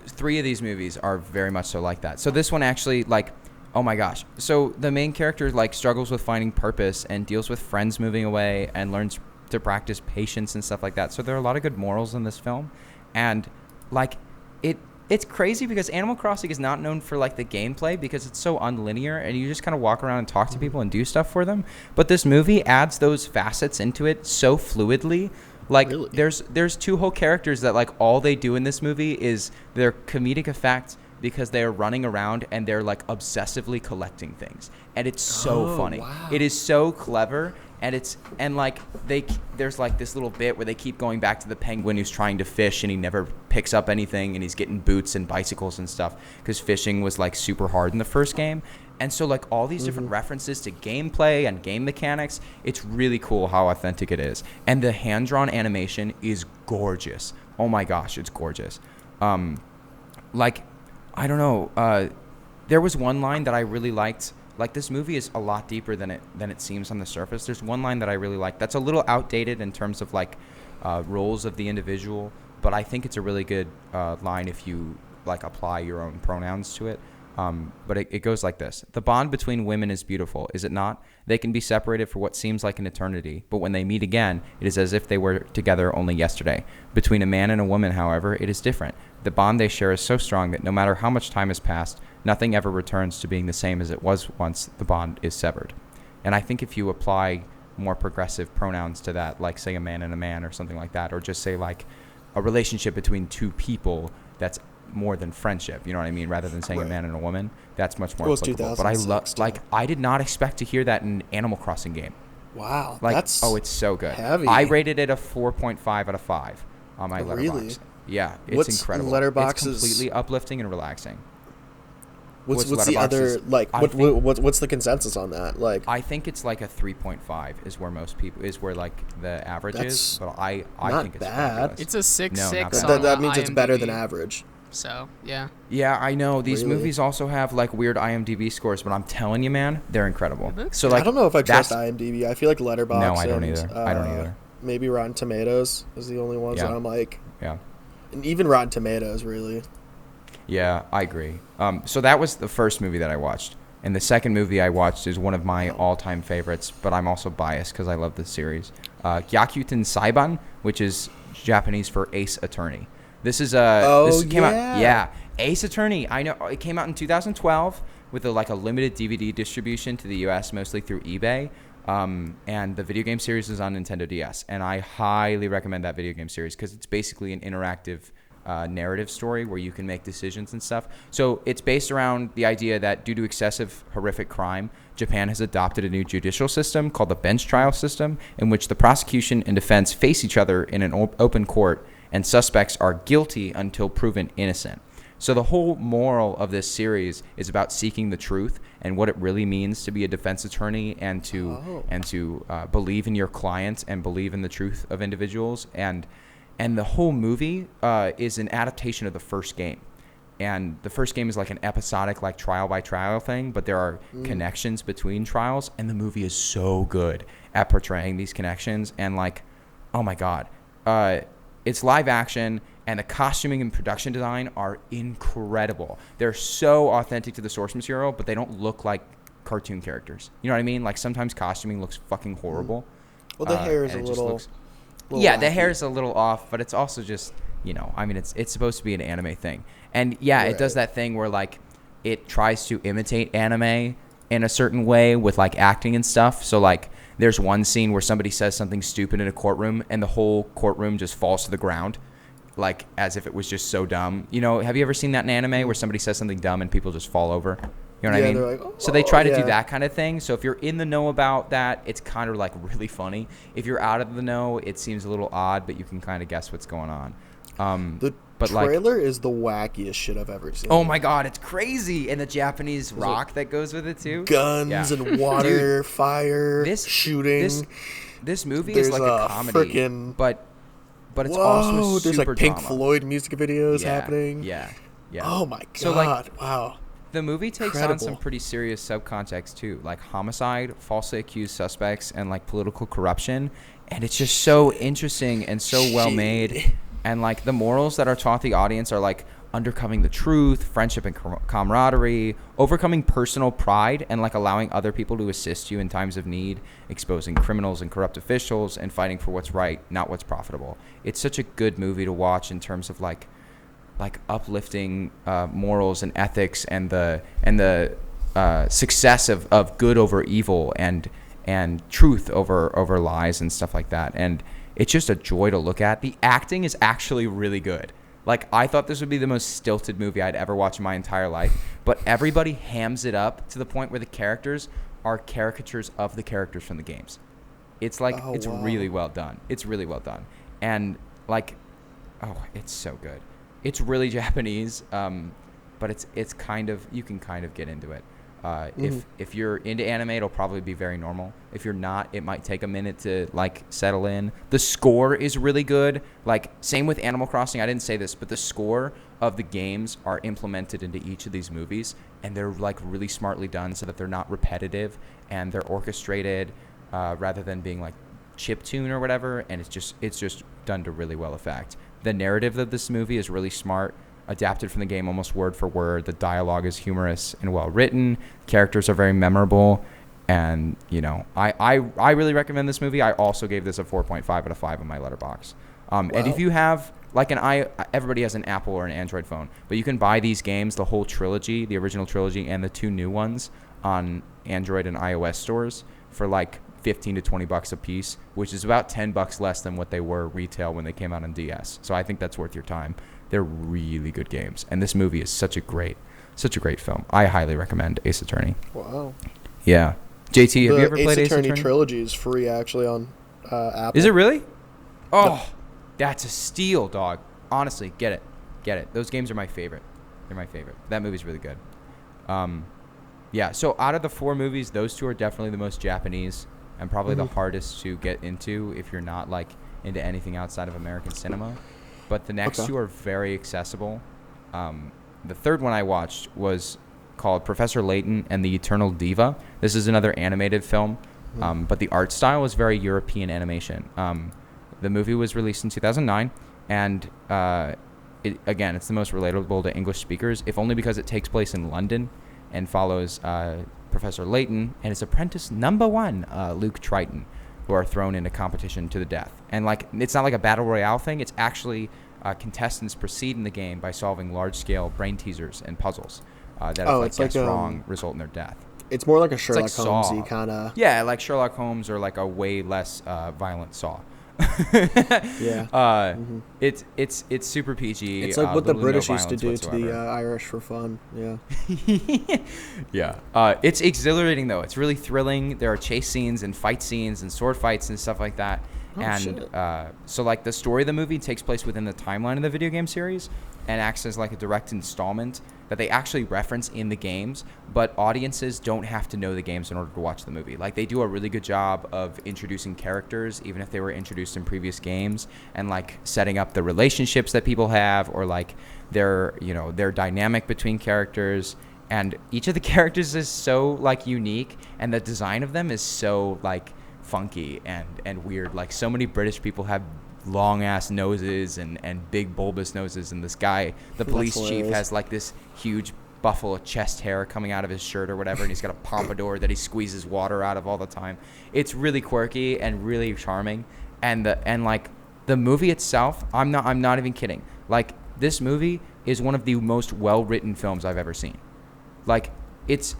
[SPEAKER 2] 3 of these movies are very much so like that. So this one actually, like, oh my gosh. So the main character like struggles with finding purpose and deals with friends moving away and learns to practice patience and stuff like that. So there are a lot of good morals in this film. And like it's crazy because Animal Crossing is not known for like the gameplay because it's so unlinear and you just kind of walk around and talk to people and do stuff for them. But this movie adds those facets into it so fluidly. Like there's 2 whole characters that like all they do in this movie is their comedic effect because they're running around and they're like obsessively collecting things. And it's so funny. Wow. It is so clever. And like there's like this little bit where they keep going back to the penguin who's trying to fish and he never picks up anything and he's getting boots and bicycles and stuff because fishing was like super hard in the first game. And so like all these different references to gameplay and game mechanics, it's really cool how authentic it is. And the hand-drawn animation is gorgeous. Oh my gosh, it's gorgeous. Like, I don't know. There was one line that I really liked. Like, this movie is a lot deeper than it seems on the surface. There's one line that I really like that's a little outdated in terms of like roles of the individual, but I think it's a really good line if you like apply your own pronouns to it. But it goes like this. The bond between women is beautiful, is it not? They can be separated for what seems like an eternity, but when they meet again, it is as if they were together only yesterday. Between a man and a woman, however, it is different. The bond they share is so strong that no matter how much time has passed, nothing ever returns to being the same as it was once the bond is severed. And I think if you apply more progressive pronouns to that, like say a man and a man or something like that, or just say like a relationship between 2 people that's more than friendship, you know what I mean, rather than saying a man and a woman, that's much more applicable. But I love, like, I did not expect to hear that in Animal Crossing game.
[SPEAKER 1] Wow,
[SPEAKER 2] like,
[SPEAKER 1] that's
[SPEAKER 2] it's so good.
[SPEAKER 1] Heavy.
[SPEAKER 2] I rated it a 4.5 out of 5 on my Letterboxd.
[SPEAKER 1] Really?
[SPEAKER 2] Yeah, it's incredible.
[SPEAKER 1] Letterboxd
[SPEAKER 2] it's completely uplifting and relaxing.
[SPEAKER 1] What's the other like? What's the consensus on that? Like,
[SPEAKER 2] I think it's like a 3.5 is where most people where like the average is. But I think it's
[SPEAKER 1] bad.
[SPEAKER 2] Fabulous.
[SPEAKER 3] It's a 6.6.
[SPEAKER 1] That means it's better than average.
[SPEAKER 3] So yeah.
[SPEAKER 2] Yeah, I know these movies also have like weird IMDb scores, but I'm telling you, man, they're incredible. So like,
[SPEAKER 1] I don't know if I trust IMDb. I feel like Letterboxd.
[SPEAKER 2] No, I don't either. I don't either.
[SPEAKER 1] Maybe Rotten Tomatoes is the only ones that I'm like.
[SPEAKER 2] Yeah.
[SPEAKER 1] And even Rotten Tomatoes, really.
[SPEAKER 2] Yeah, I agree. So that was the first movie that I watched. And the second movie I watched is one of my all-time favorites, but I'm also biased because I love this series. Gyakuten Saiban, which is Japanese for Ace Attorney. This is came out Ace Attorney. I know it came out in 2012 with a limited DVD distribution to the US, mostly through eBay. And the video game series is on Nintendo DS, and I highly recommend that video game series because it's basically an interactive narrative story where you can make decisions and stuff. So it's based around the idea that due to excessive horrific crime, Japan has adopted a new judicial system called the bench trial system, in which the prosecution and defense face each other in an open court, and suspects are guilty until proven innocent. So the whole moral of this series is about seeking the truth and what it really means to be a defense attorney and to believe in your clients and believe in the truth of individuals. And the whole movie is an adaptation of the first game. And the first game is like an episodic, like trial by trial thing, but there are connections between trials, and the movie is so good at portraying these connections. And like, oh my God, it's live action, and the costuming and production design are incredible. They're so authentic to the source material, but they don't look like cartoon characters. You know what I mean? Like sometimes costuming looks fucking horrible.
[SPEAKER 1] Well, the hair is a little
[SPEAKER 2] yeah, wacky. The hair is a little off, but it's also just you know, I mean, it's supposed to be an anime thing. And yeah, it does that thing where like it tries to imitate anime in a certain way with like acting and stuff. So like there's one scene where somebody says something stupid in a courtroom and the whole courtroom just falls to the ground, like as if it was just so dumb. You know, have you ever seen that in anime where somebody says something dumb and people just fall over? You know what I mean?
[SPEAKER 1] Like, oh,
[SPEAKER 2] so they try to do that kind of thing. So if you're in the know about that, it's kind of like really funny. If you're out of the know, it seems a little odd, but you can kind of guess what's going on.
[SPEAKER 1] The trailer is the wackiest shit I've ever seen.
[SPEAKER 2] Oh my god, it's crazy. And the Japanese rock that goes with it too.
[SPEAKER 1] Guns and water, fire, shooting.
[SPEAKER 2] This movie is like a comedy, but it's also super
[SPEAKER 1] there's like Pink
[SPEAKER 2] drama.
[SPEAKER 1] Floyd music videos happening.
[SPEAKER 2] Yeah.
[SPEAKER 1] Oh my god!
[SPEAKER 2] So like,
[SPEAKER 1] wow.
[SPEAKER 2] The movie takes on some pretty serious subcontext too, like homicide, falsely accused suspects, and like political corruption. And it's just so interesting and so well made. And like the morals that are taught the audience are like undercoming the truth, friendship and camaraderie, overcoming personal pride, and like allowing other people to assist you in times of need, exposing criminals and corrupt officials, and fighting for what's right, not what's profitable. It's such a good movie to watch in terms of like uplifting morals and ethics and the success of good over evil and truth over lies and stuff like that. And it's just a joy to look at. The acting is actually really good. Like, I thought this would be the most stilted movie I'd ever watched in my entire life, but everybody hams it up to the point where the characters are caricatures of the characters from the games. It's like really well done. It's really well done. And like, it's so good. It's really Japanese, but it's kind of, you can kind of get into it. If you're into anime, it'll probably be very normal. If you're not, it might take a minute to like settle in. The score is really good. Like, same with Animal Crossing. I didn't say this, but the score of the games are implemented into each of these movies, and they're like really smartly done so that they're not repetitive and they're orchestrated rather than being like chiptune or whatever. And it's just done to really well effect. The narrative of this movie is really smart, adapted from the game almost word for word. The dialogue is humorous and well written. Characters are very memorable. And, you know, I really recommend this movie. I also gave this a 4.5 out of 5 on my Letterboxd. And if you have, like everybody has an Apple or an Android phone, but you can buy these games, the whole trilogy, the original trilogy, and the 2 new ones on Android and iOS stores for like $15 to $20 a piece, which is about $10 less than what they were retail when they came out on DS. So I think that's worth your time. They're really good games, and this movie is such a great film. I highly recommend Ace Attorney.
[SPEAKER 1] Wow.
[SPEAKER 2] Yeah. JT, have you ever played Ace Attorney?
[SPEAKER 1] Ace Attorney trilogy is free actually on Apple.
[SPEAKER 2] Is it really? Oh, that's a steal, dog. Honestly, get it. Those games are my favorite. They're my favorite. That movie's really good. Yeah. So out of the 4 movies, those 2 are definitely the most Japanese. And probably the hardest to get into if you're not like into anything outside of American cinema. But the next 2 are very accessible. The third one I watched was called Professor Layton and the Eternal Diva. This is another animated film, but the art style is very European animation. The movie was released in 2009, and it's the most relatable to English speakers, if only because it takes place in London and follows Professor Layton and his apprentice number 1, Luke Triton, who are thrown into competition to the death. And like, it's not like a battle royale thing. It's actually contestants proceed in the game by solving large-scale brain teasers and puzzles that if guessed wrong result in their death.
[SPEAKER 1] It's more like a Sherlock Holmes-y kind of.
[SPEAKER 2] Yeah, like Sherlock Holmes or like a way less violent Saw.
[SPEAKER 1] Yeah.
[SPEAKER 2] It's super PG.
[SPEAKER 1] It's like what the British used to do to the Irish for fun. Yeah.
[SPEAKER 2] Yeah. It's exhilarating though. It's really thrilling. There are chase scenes and fight scenes and sword fights and stuff like that. So like the story of the movie takes place within the timeline of the video game series and acts as like a direct installment that they actually reference in the games, but audiences don't have to know the games in order to watch the movie. Like, they do a really good job of introducing characters, even if they were introduced in previous games, and like setting up the relationships that people have, or like their dynamic between characters. And each of the characters is so like unique, and the design of them is so like funky and weird. Like, so many British people have long ass noses and big bulbous noses, and this guy, the police chief, has like this huge buffalo chest hair coming out of his shirt or whatever, and he's got a pompadour that he squeezes water out of all the time. It's really quirky and really charming, and the the movie itself, I'm not even kidding. Like, this movie is one of the most well-written films I've ever seen. Like, it's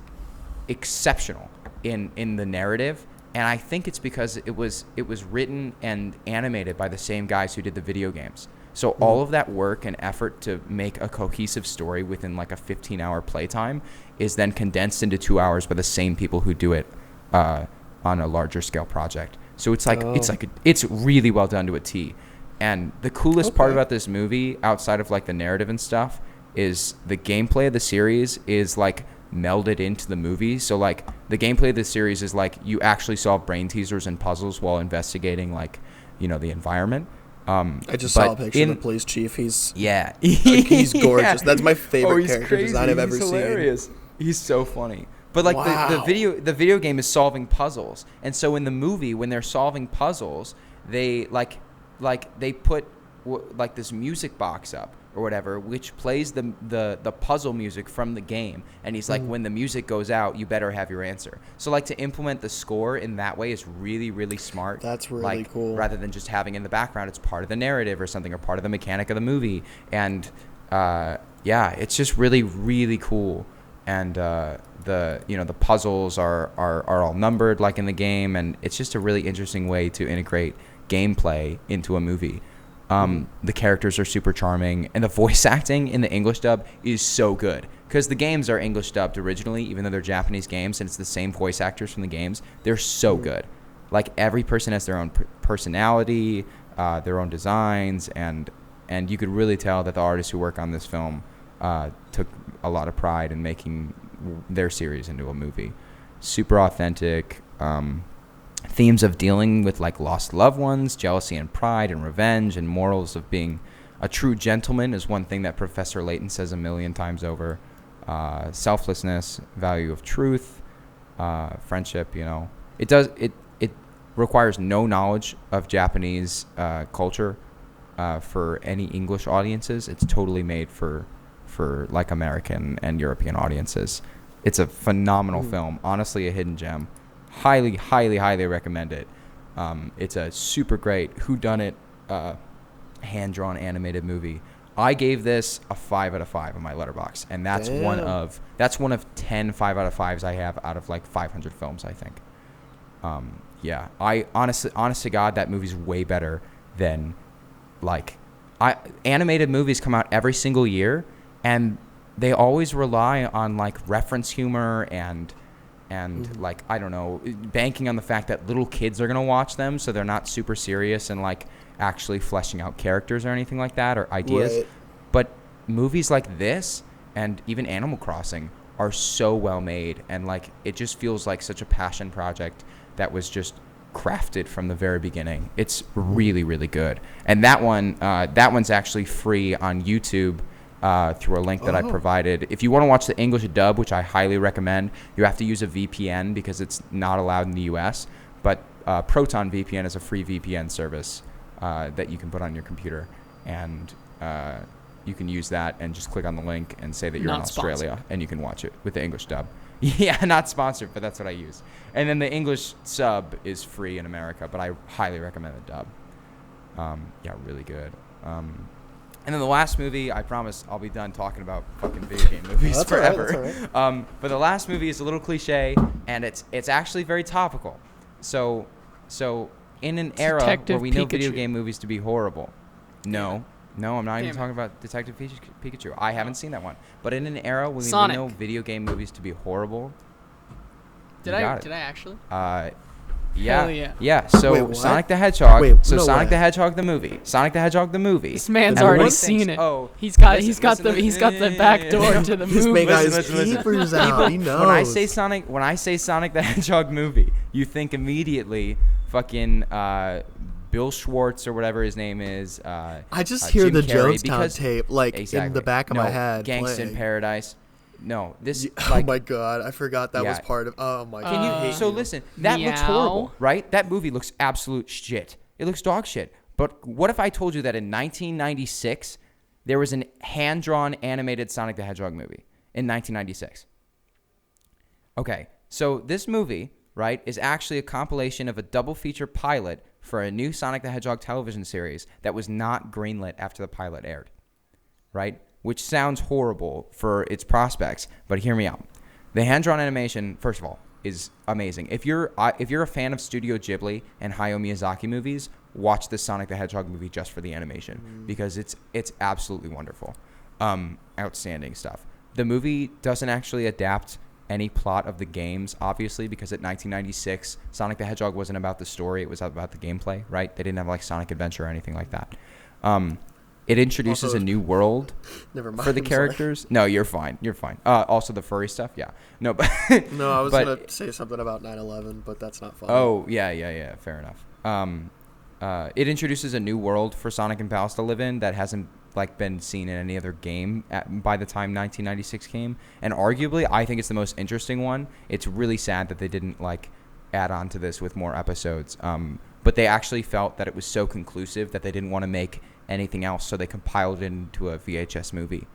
[SPEAKER 2] exceptional in the narrative, and I think it's because it was written and animated by the same guys who did the video games. So all of that work and effort to make a cohesive story within like a 15-hour playtime is then condensed into 2 hours by the same people who do it on a larger scale project. So it's really well done to a T. And the coolest part about this movie, outside of like the narrative and stuff, is the gameplay of the series is like melded into the movie. So like the gameplay of the series is like you actually solve brain teasers and puzzles while investigating like, you know, the environment.
[SPEAKER 1] I just saw a picture of the police chief. He's
[SPEAKER 2] he's
[SPEAKER 1] gorgeous. Yeah. That's my favorite character design I've ever
[SPEAKER 2] seen. He's so funny. But like the video game is solving puzzles, and so in the movie when they're solving puzzles, they they put like this music box up or whatever, which plays the puzzle music from the game, and he's like, when the music goes out, you better have your answer. So like to implement the score in that way is really, really smart.
[SPEAKER 1] That's really cool.
[SPEAKER 2] Rather than just having in the background, it's part of the narrative or something, or part of the mechanic of the movie. And it's just really, really cool. And the puzzles are all numbered like in the game, and it's just a really interesting way to integrate gameplay into a movie. The characters are super charming, and the voice acting in the English dub is so good, because the games are English dubbed originally, even though they're Japanese games, and it's the same voice actors from the games. They're so good. Like, every person has their own personality, their own designs, and you could really tell that the artists who work on this film took a lot of pride in making their series into a movie. Super authentic. Themes of dealing with like lost loved ones, jealousy and pride and revenge, and morals of being a true gentleman is one thing that Professor Layton says a million times over. Selflessness, value of truth, friendship. You know, it requires no knowledge of Japanese culture for any English audiences. It's totally made for like American and European audiences. It's a phenomenal film. Honestly, a hidden gem. Highly, highly, highly recommend it. It's a super great whodunit, hand-drawn animated movie. I gave this a 5 out of 5 on my Letterboxd, and that's one of 10 5 out of 5s I have out of like 500 films, I think. I honest to God, that movie's way better than animated movies come out every single year, and they always rely on like reference humor and like, I don't know, banking on the fact that little kids are going to watch them, so they're not super serious and like actually fleshing out characters or anything like that or ideas. Right. But movies like this and even Animal Crossing are so well made, and like it just feels like such a passion project that was just crafted from the very beginning. It's really, really good. And that one's actually free on YouTube. Through a link that I provided. If you want to watch the English dub, which I highly recommend, you have to use a VPN because it's not allowed in the US. But Proton VPN is a free VPN service that you can put on your computer, and you can use that and just click on the link and say that you're in Australia, and you can watch it with the English dub. Yeah, not sponsored, but that's what I use. And then the English sub is free in America, but I highly recommend the dub. Really good. And then the last movie, I promise I'll be done talking about fucking video game movies forever. All right. But the last movie is a little cliche, and it's actually very topical. So in an era where we know video game movies to be horrible, no, I'm not even talking about Detective Pikachu. I haven't seen that one. But in an era when we know video game movies to be horrible,
[SPEAKER 3] did I actually?
[SPEAKER 2] Yeah. So wait, Sonic the Hedgehog. The Hedgehog the movie. Sonic the Hedgehog the movie.
[SPEAKER 3] This man's already seen it. Oh, he's got the back door to the movie.
[SPEAKER 1] This man got his keepers out. He knows.
[SPEAKER 2] When I say Sonic the Hedgehog movie, you think immediately fucking Bill Schwartz or whatever his name is.
[SPEAKER 1] I just hear the Jonestown tape in the back of my head.
[SPEAKER 2] Gangsta in Paradise. No, this.
[SPEAKER 1] Oh my God, I forgot that was part of. Oh my God.
[SPEAKER 2] Listen, that looks horrible, right? That movie looks absolute shit. It looks dog shit. But what if I told you that in 1996 there was an hand-drawn animated Sonic the Hedgehog movie in 1996? Okay, so this movie, right, is actually a compilation of a double feature pilot for a new Sonic the Hedgehog television series that was not greenlit after the pilot aired, right? Which sounds horrible for its prospects, but hear me out. The hand-drawn animation, first of all, is amazing. If you're a fan of Studio Ghibli and Hayao Miyazaki movies, watch the Sonic the Hedgehog movie just for the animation because it's absolutely wonderful. Outstanding stuff. The movie doesn't actually adapt any plot of the games, obviously, because in 1996, Sonic the Hedgehog wasn't about the story. It was about the gameplay, right? They didn't have like Sonic Adventure or anything like that. It introduces a new world for the characters. No, you're fine. You're fine. Also the furry stuff. Yeah. No, but
[SPEAKER 1] no, I was going to say something about 9/11, but that's not fun.
[SPEAKER 2] Oh, yeah. Fair enough. It introduces a new world for Sonic and Pals to live in that hasn't like been seen in any other game by the time 1996 came. And arguably, I think it's the most interesting one. It's really sad that they didn't like add on to this with more episodes. But they actually felt that it was so conclusive that they didn't want to make anything else, so they compiled it into a VHS movie.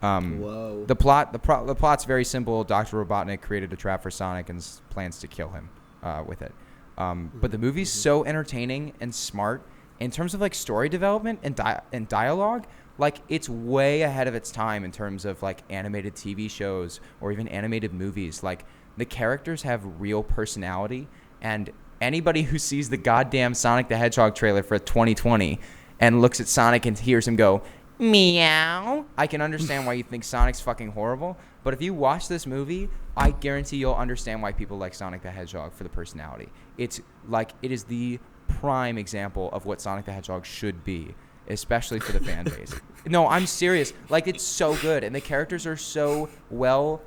[SPEAKER 1] Whoa.
[SPEAKER 2] The plot's very simple. Dr. Robotnik created a trap for Sonic and plans to kill him with it. But the movie's so entertaining and smart in terms of like story development and dialogue. Like it's way ahead of its time in terms of like animated TV shows or even animated movies. Like the characters have real personality, and anybody who sees the goddamn Sonic the Hedgehog trailer for 2020 and looks at Sonic and hears him go, meow, I can understand why you think Sonic's fucking horrible. But if you watch this movie, I guarantee you'll understand why people like Sonic the Hedgehog for the personality. It's like, it is the prime example of what Sonic the Hedgehog should be, especially for the fan base. No, I'm serious. Like, it's so good. And the characters are so well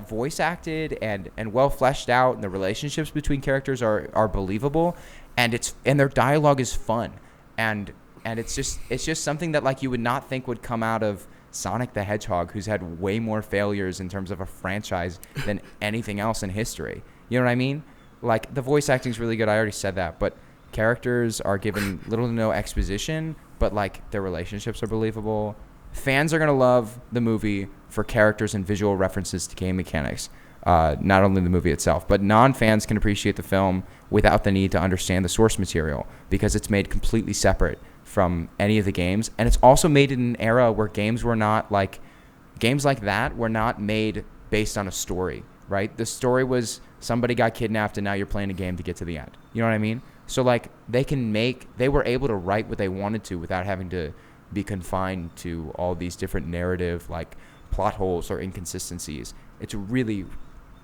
[SPEAKER 2] voice acted and well fleshed out. And the relationships between characters are believable. And their dialogue is fun. And it's just something that like you would not think would come out of Sonic the Hedgehog, who's had way more failures in terms of a franchise than anything else in history. You know what I mean? Like the voice acting is really good. I already said that, but characters are given little to no exposition, but like their relationships are believable. Fans are gonna love the movie for characters and visual references to game mechanics. Not only the movie itself, but non-fans can appreciate the film without the need to understand the source material because it's made completely separate from any of the games. And it's also made in an era where games like that were not made based on a story, right? The story was somebody got kidnapped and now you're playing a game to get to the end. You know what I mean? So like they were able to write what they wanted to without having to be confined to all these different narrative like plot holes or inconsistencies. It's really,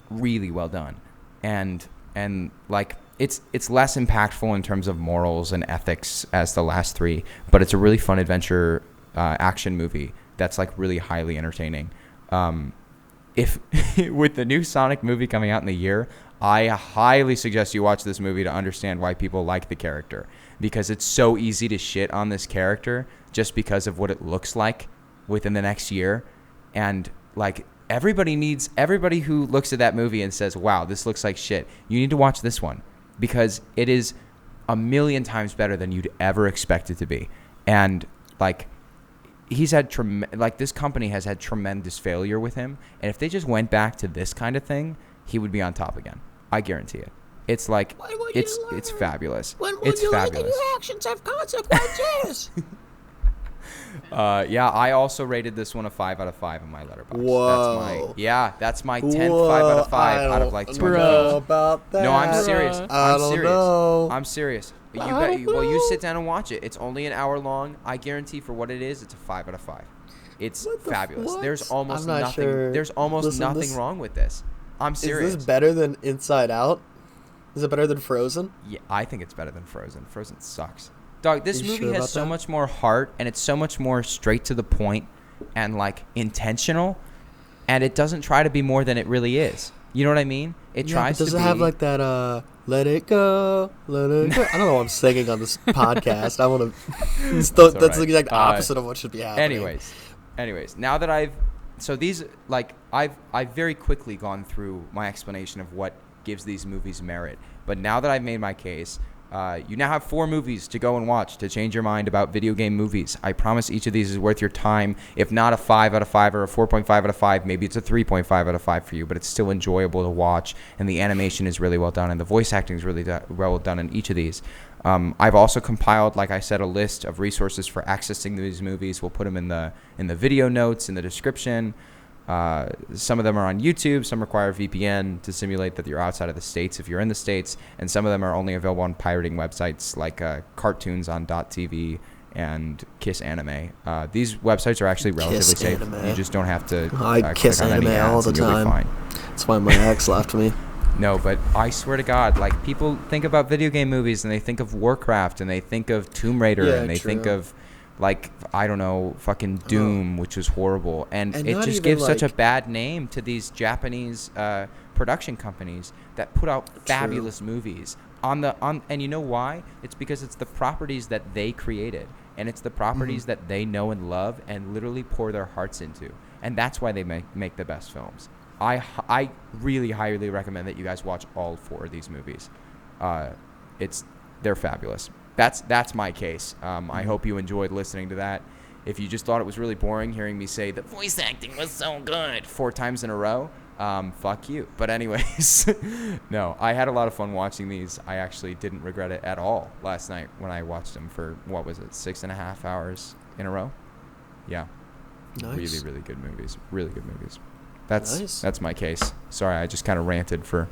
[SPEAKER 2] really well done. And like it's less impactful in terms of morals and ethics as the last three, but it's a really fun adventure action movie that's like really highly entertaining. If with the new Sonic movie coming out in the year, I highly suggest you watch this movie to understand why people like the character, because it's so easy to shit on this character just because of what it looks like within the next year. And like everybody who looks at that movie and says, wow, this looks like shit, you need to watch this one because it is 1,000,000 times better than you'd ever expect it to be. And like he's had this company has had tremendous failure with him, and if they just went back to this kind of thing, he would be on top again. I guarantee it. It's like it's fabulous.
[SPEAKER 10] When would you learn that your actions have consequences?
[SPEAKER 2] Yeah, I also rated this one a 5 out of 5 in my Letterboxd.
[SPEAKER 1] Whoa.
[SPEAKER 2] That's my 10th 5 out of 5 out of like 200.
[SPEAKER 1] About that.
[SPEAKER 2] No, I'm serious.
[SPEAKER 1] I don't know.
[SPEAKER 2] I'm serious. You sit down and watch it. It's only an hour long. I guarantee for what it is, it's a 5 out of 5. It's fabulous. There's almost nothing.
[SPEAKER 1] Sure.
[SPEAKER 2] There's almost nothing wrong with this. I'm serious.
[SPEAKER 1] Is this better than Inside Out? Is it better than Frozen?
[SPEAKER 2] Yeah, I think it's better than Frozen. Frozen sucks. Dog, this movie has so much more heart, and it's so much more straight to the point and like intentional, and it doesn't try to be more than it really is. You know what I mean? It tries to be.
[SPEAKER 1] Does it have like that let it go, let it go? I don't know what I'm singing on this podcast. I want to that's the exact opposite of what should be happening.
[SPEAKER 2] Anyways, now that I've very quickly gone through my explanation of what gives these movies merit, but now that I've made my case, You now have 4 movies to go and watch to change your mind about video game movies. I promise each of these is worth your time. If not a 5 out of 5 or a 4.5 out of 5, maybe it's a 3.5 out of 5 for you, but it's still enjoyable to watch, and the animation is really well done, and the voice acting is really well done in each of these. I've also compiled, like I said, a list of resources for accessing these movies. We'll put them in the video notes, in the description. Some of them are on YouTube. Some require VPN to simulate that you're outside of the States if you're in the States. And some of them are only available on pirating websites like Cartoons on .tv and Kiss Anime. These websites are actually relatively safe. You just don't have to
[SPEAKER 1] I Kiss Anime all the time. That's why my ex left me.
[SPEAKER 2] No, but I swear to God, like, people think about video game movies and they think of Warcraft and they think of Tomb Raider and they think of, like, I don't know, fucking Doom, which was horrible. And it just gives such a bad name to these Japanese production companies that put out fabulous movies. And you know why? It's because it's the properties that they created. And it's the properties that they know and love and literally pour their hearts into. And that's why they make the best films. I really highly recommend that you guys watch all 4 of these movies. They're fabulous. That's my case. I hope you enjoyed listening to that. If you just thought it was really boring hearing me say the voice acting was so good 4 times in a row, fuck you. But anyways, no, I had a lot of fun watching these. I actually didn't regret it at all last night when I watched them for, 6.5 hours in a row? Yeah. Nice. Really, really good movies. Really good movies. That's my case. Sorry, I just kind of ranted for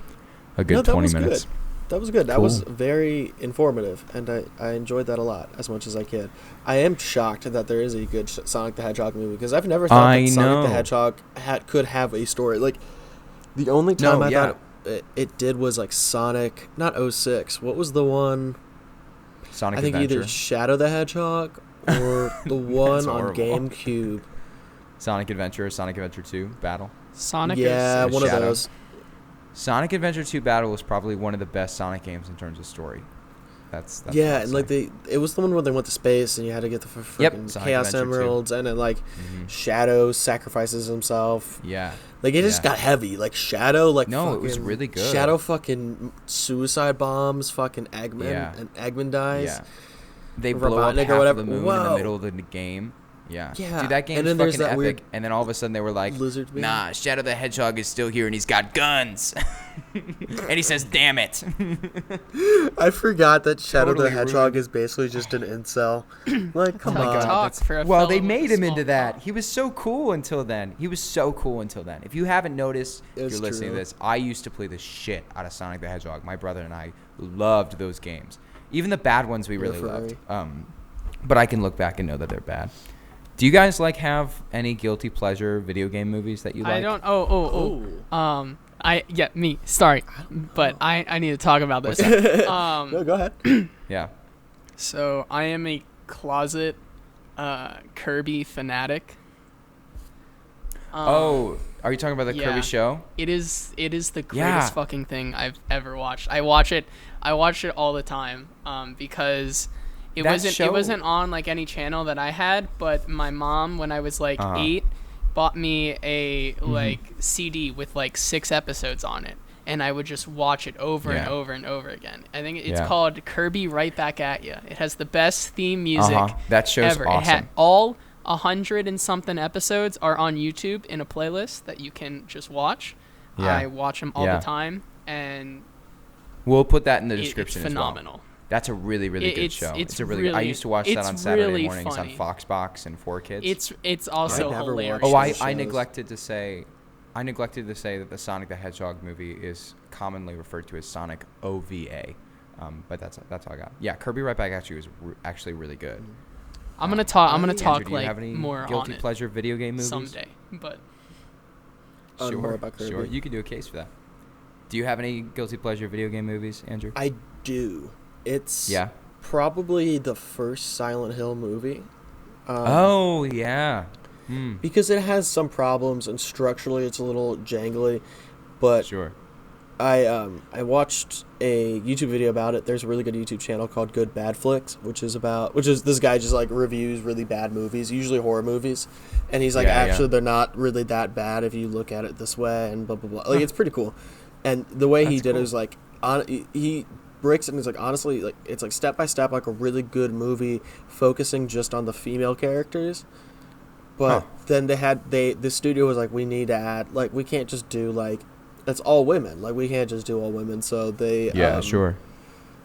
[SPEAKER 2] a good 20 minutes.
[SPEAKER 1] Good. That was good. That was very informative, and I enjoyed that a lot, as much as I could. I am shocked that there is a good Sonic the Hedgehog movie, because I've never thought that Sonic the Hedgehog could have a story. Like, the only time I thought it did was, like, Sonic, not 06. What was the one?
[SPEAKER 2] Sonic Adventure. I think
[SPEAKER 1] either Shadow the Hedgehog or the one on GameCube.
[SPEAKER 2] Sonic Adventure or Sonic Adventure 2 Battle?
[SPEAKER 3] Sonic
[SPEAKER 1] or one Shadow. Of those.
[SPEAKER 2] Sonic Adventure 2 Battle was probably one of the best Sonic games in terms of story. That's
[SPEAKER 1] yeah, and like it was the one where they went to space and you had to get the freaking Chaos Emeralds, and then like Shadow sacrifices himself.
[SPEAKER 2] Yeah,
[SPEAKER 1] like it just got heavy. Like Shadow, like
[SPEAKER 2] it was really good.
[SPEAKER 1] Shadow fucking suicide bombs, fucking Eggman, and Eggman dies.
[SPEAKER 2] Yeah, they blow up half of the moon in the middle of the game. Yeah. Dude, that game's fucking epic. And then all of a sudden they were like, nah, Shadow the Hedgehog is still here and he's got guns. And he says, damn it.
[SPEAKER 1] I forgot that Shadow the Hedgehog is basically just an incel. Like, come on.
[SPEAKER 2] Well, they made him into that. He was so cool until then. If you haven't noticed, if you're listening to this, I used to play the shit out of Sonic the Hedgehog. My brother and I loved those games. Even the bad ones we really loved. But I can look back and know that they're bad. Do you guys have any guilty pleasure video game movies that you like?
[SPEAKER 3] I don't. Me. Sorry, but I need to talk about this.
[SPEAKER 1] No, go ahead.
[SPEAKER 2] Yeah.
[SPEAKER 3] So I am a closet Kirby fanatic.
[SPEAKER 2] Are you talking about the Kirby show?
[SPEAKER 3] It is the greatest fucking thing I've ever watched. I watch it all the time because it wasn't on like any channel that I had, but my mom, when I was like 8, bought me a like CD with like 6 episodes on it, and I would just watch it over and over and over again. I think it's called Kirby Right Back at Ya. It has the best theme music
[SPEAKER 2] that show's
[SPEAKER 3] ever.
[SPEAKER 2] Awesome.
[SPEAKER 3] It had all 100 and something episodes are on YouTube in a playlist that you can just watch. I watch them all the time, and
[SPEAKER 2] we'll put that in the description.
[SPEAKER 3] It's phenomenal.
[SPEAKER 2] As well. That's a really, really good show. It's a really. I used to watch that on Saturday mornings on Foxbox and 4Kids.
[SPEAKER 3] It's also hilarious.
[SPEAKER 2] I neglected to say that the Sonic the Hedgehog movie is commonly referred to as Sonic OVA, but that's all I got. Yeah, Kirby Right Back at You is actually really good.
[SPEAKER 3] I'm gonna talk
[SPEAKER 2] Andrew,
[SPEAKER 3] like
[SPEAKER 2] you have any
[SPEAKER 3] more
[SPEAKER 2] guilty
[SPEAKER 3] on
[SPEAKER 2] pleasure video game movies
[SPEAKER 3] someday, but
[SPEAKER 2] sure, you can do a case for that. Do you have any guilty pleasure video game movies, Andrew?
[SPEAKER 1] I do. It's probably the first Silent Hill movie. Because it has some problems and structurally it's a little jangly, but I watched a YouTube video about it. There's a really good YouTube channel called Good Bad Flicks, which is this guy just like reviews really bad movies, usually horror movies, and he's like, they're not really that bad if you look at it this way, and blah blah blah. Like it's pretty cool. And the way he did it was like he bricks, and it's like honestly like it's like step by step like a really good movie focusing just on the female characters. But then the studio was like, we need to add, like, we can't just do like that's all women, like we can't just do all women. So they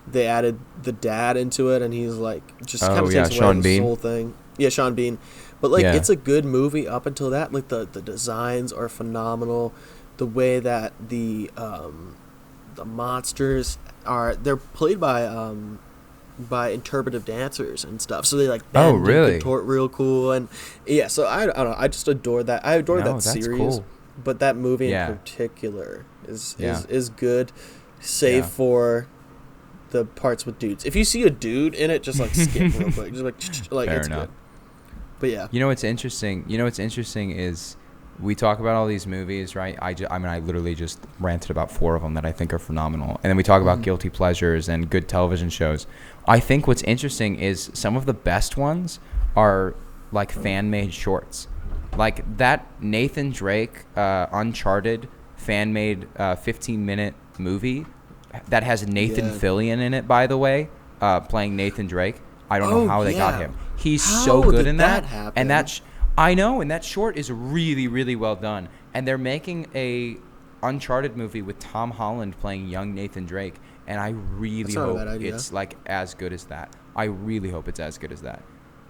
[SPEAKER 1] they added the dad into it, and he's like just kind of takes away the whole thing. Yeah, Sean Bean. But like it's a good movie up until that. Like the designs are phenomenal. The way that the monsters they're played by interpretive dancers and stuff, so they like bend and contort real cool, and so I don't know, I just adore that. I adore that series, cool. But that movie in particular is good, save for the parts with dudes. If you see a dude in it, just like skip real quick, just like
[SPEAKER 2] Fair
[SPEAKER 1] it's
[SPEAKER 2] enough.
[SPEAKER 1] Good. But yeah,
[SPEAKER 2] you know what's interesting is we talk about all these movies, right? I mean, I literally just ranted about 4 of them that I think are phenomenal. And then we talk about guilty pleasures and good television shows. I think what's interesting is some of the best ones are like fan-made shorts. Like that Nathan Drake Uncharted fan-made 15-minute movie that has Nathan Fillion in it, by the way, playing Nathan Drake. I don't know how they got him. He's so good in that. And that's... I know, and that short is really, really well done. And they're making a Uncharted movie with Tom Holland playing young Nathan Drake, and I really hope it's like as good as that. I really hope it's as good as that.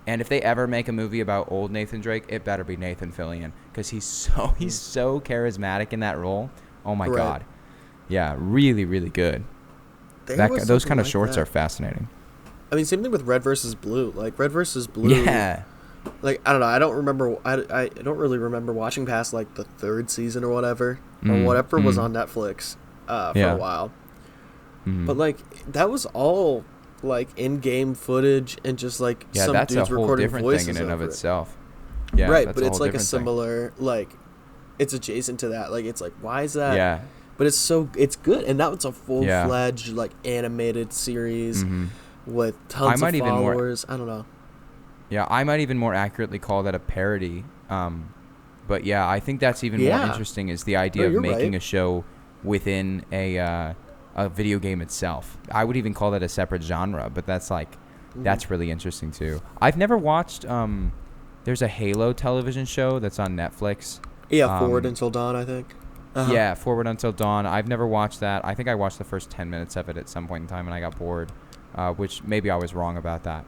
[SPEAKER 2] And if they ever make a movie about old Nathan Drake, it better be Nathan Fillion, because he's so charismatic in that role. Oh my God, yeah, really, really good. Those kind of shorts are fascinating.
[SPEAKER 1] I mean, same thing with Red vs. Blue. Like Red vs. Blue. Yeah. Like I don't know, I don't really remember watching past like the 3rd season or whatever was on Netflix for a while. But like that was all like in-game footage and just like some dudes recording voices. Yeah, that's a whole different thing in and of itself. Yeah, right, but it's like a similar like it's adjacent to that. Like it's like, why is that? Yeah. But it's good, and that was a full-fledged like animated series with tons of followers. I don't know.
[SPEAKER 2] Yeah, I might even more accurately call that a parody. But yeah, I think that's even more interesting is the idea of making a show within a video game itself. I would even call that a separate genre, but that's like that's really interesting too. I've never watched there's a Halo television show that's on Netflix.
[SPEAKER 1] Yeah, Forward Until Dawn, I think.
[SPEAKER 2] Yeah, Forward Until Dawn. I've never watched that. I think I watched the first 10 minutes of it at some point in time and I got bored, which maybe I was wrong about that.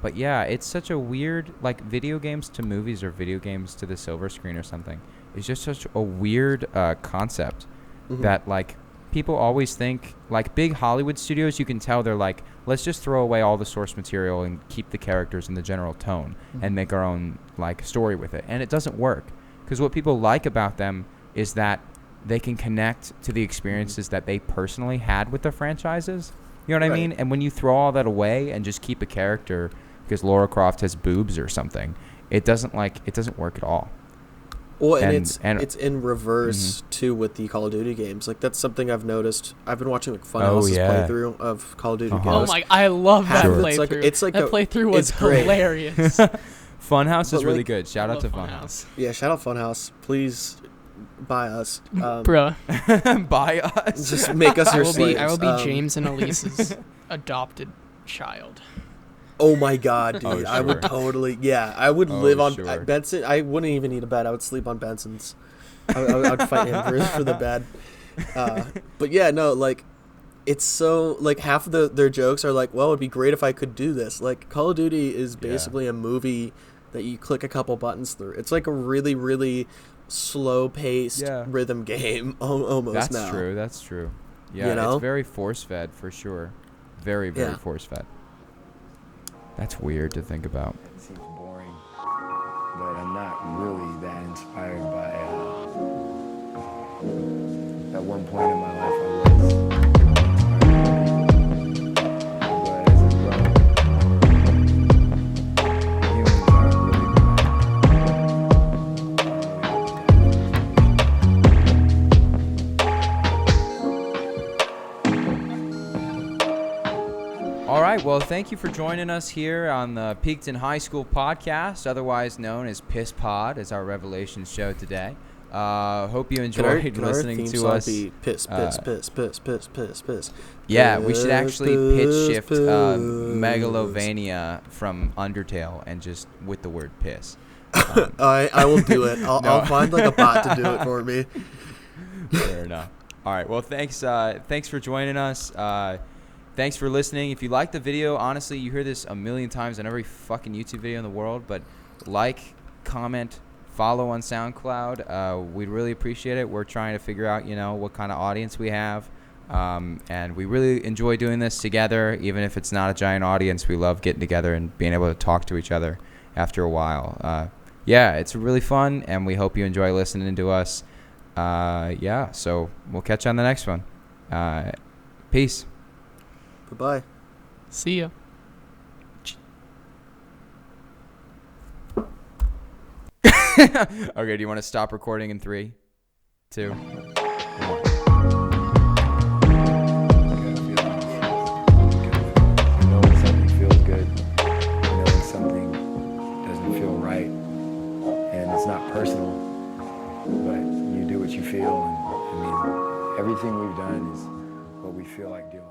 [SPEAKER 2] But yeah, it's such a weird, like video games to movies or video games to the silver screen or something. It's just such a weird concept that like people always think, like big Hollywood studios, you can tell they're like, let's just throw away all the source material and keep the characters in the general tone and make our own like story with it. And it doesn't work because what people like about them is that they can connect to the experiences that they personally had with the franchises. You know what I mean? And when you throw all that away and just keep a character because Lara Croft has boobs or something, it doesn't work at all.
[SPEAKER 1] Well, and it's in reverse too with the Call of Duty games. Like that's something I've noticed. I've been watching like Funhouse's playthrough of Call of Duty games.
[SPEAKER 3] Oh my! I love that playthrough. It's like that playthrough was hilarious.
[SPEAKER 2] Funhouse is really good. Shout out to Funhouse.
[SPEAKER 1] Yeah, shout out Funhouse. Please buy us,
[SPEAKER 3] bruh.
[SPEAKER 2] Buy us.
[SPEAKER 1] Just make us your slaves.
[SPEAKER 3] I will be James and Elise's adopted child.
[SPEAKER 1] Oh my God, dude! Sure. I would totally, I would live on Benson. I wouldn't even need a bed. I would sleep on Benson's. I would fight him for the bed. But yeah, no, like it's so like half of their jokes are like, well, it'd be great if I could do this. Like Call of Duty is basically a movie that you click a couple buttons through. It's like a really, really slow-paced rhythm game almost.
[SPEAKER 2] That's true. Yeah, you know? It's very force-fed for sure. Very, very force-fed. That's weird to think about.
[SPEAKER 11] It seems boring, but I'm not really that inspired by at one point in my life I was.
[SPEAKER 2] All right, well, thank you for joining us here on the Peaked in High School podcast, otherwise known as Piss Pod, as our Revelations show today. Hope you enjoyed listening to us.
[SPEAKER 1] Piss.
[SPEAKER 2] Yeah, we should actually pitch shift Megalovania from Undertale and just with the word piss.
[SPEAKER 1] I will do it. I'll find like a bot to do it for me.
[SPEAKER 2] Fair enough. All right. Well, thanks for joining us. Thanks for listening. If you like the video, honestly, you hear this a million times in every fucking YouTube video in the world, but like, comment, follow on SoundCloud. We'd really appreciate it. We're trying to figure out, what kind of audience we have. And we really enjoy doing this together, even if it's not a giant audience. We love getting together and being able to talk to each other after a while. It's really fun, and we hope you enjoy listening to us. So we'll catch you on the next one. Peace.
[SPEAKER 1] Bye-bye.
[SPEAKER 3] See ya.
[SPEAKER 2] Okay, do you want to stop recording in 3, 2?
[SPEAKER 11] Not personal, but you do what you feel, and I mean, everything we've done is what we feel like doing.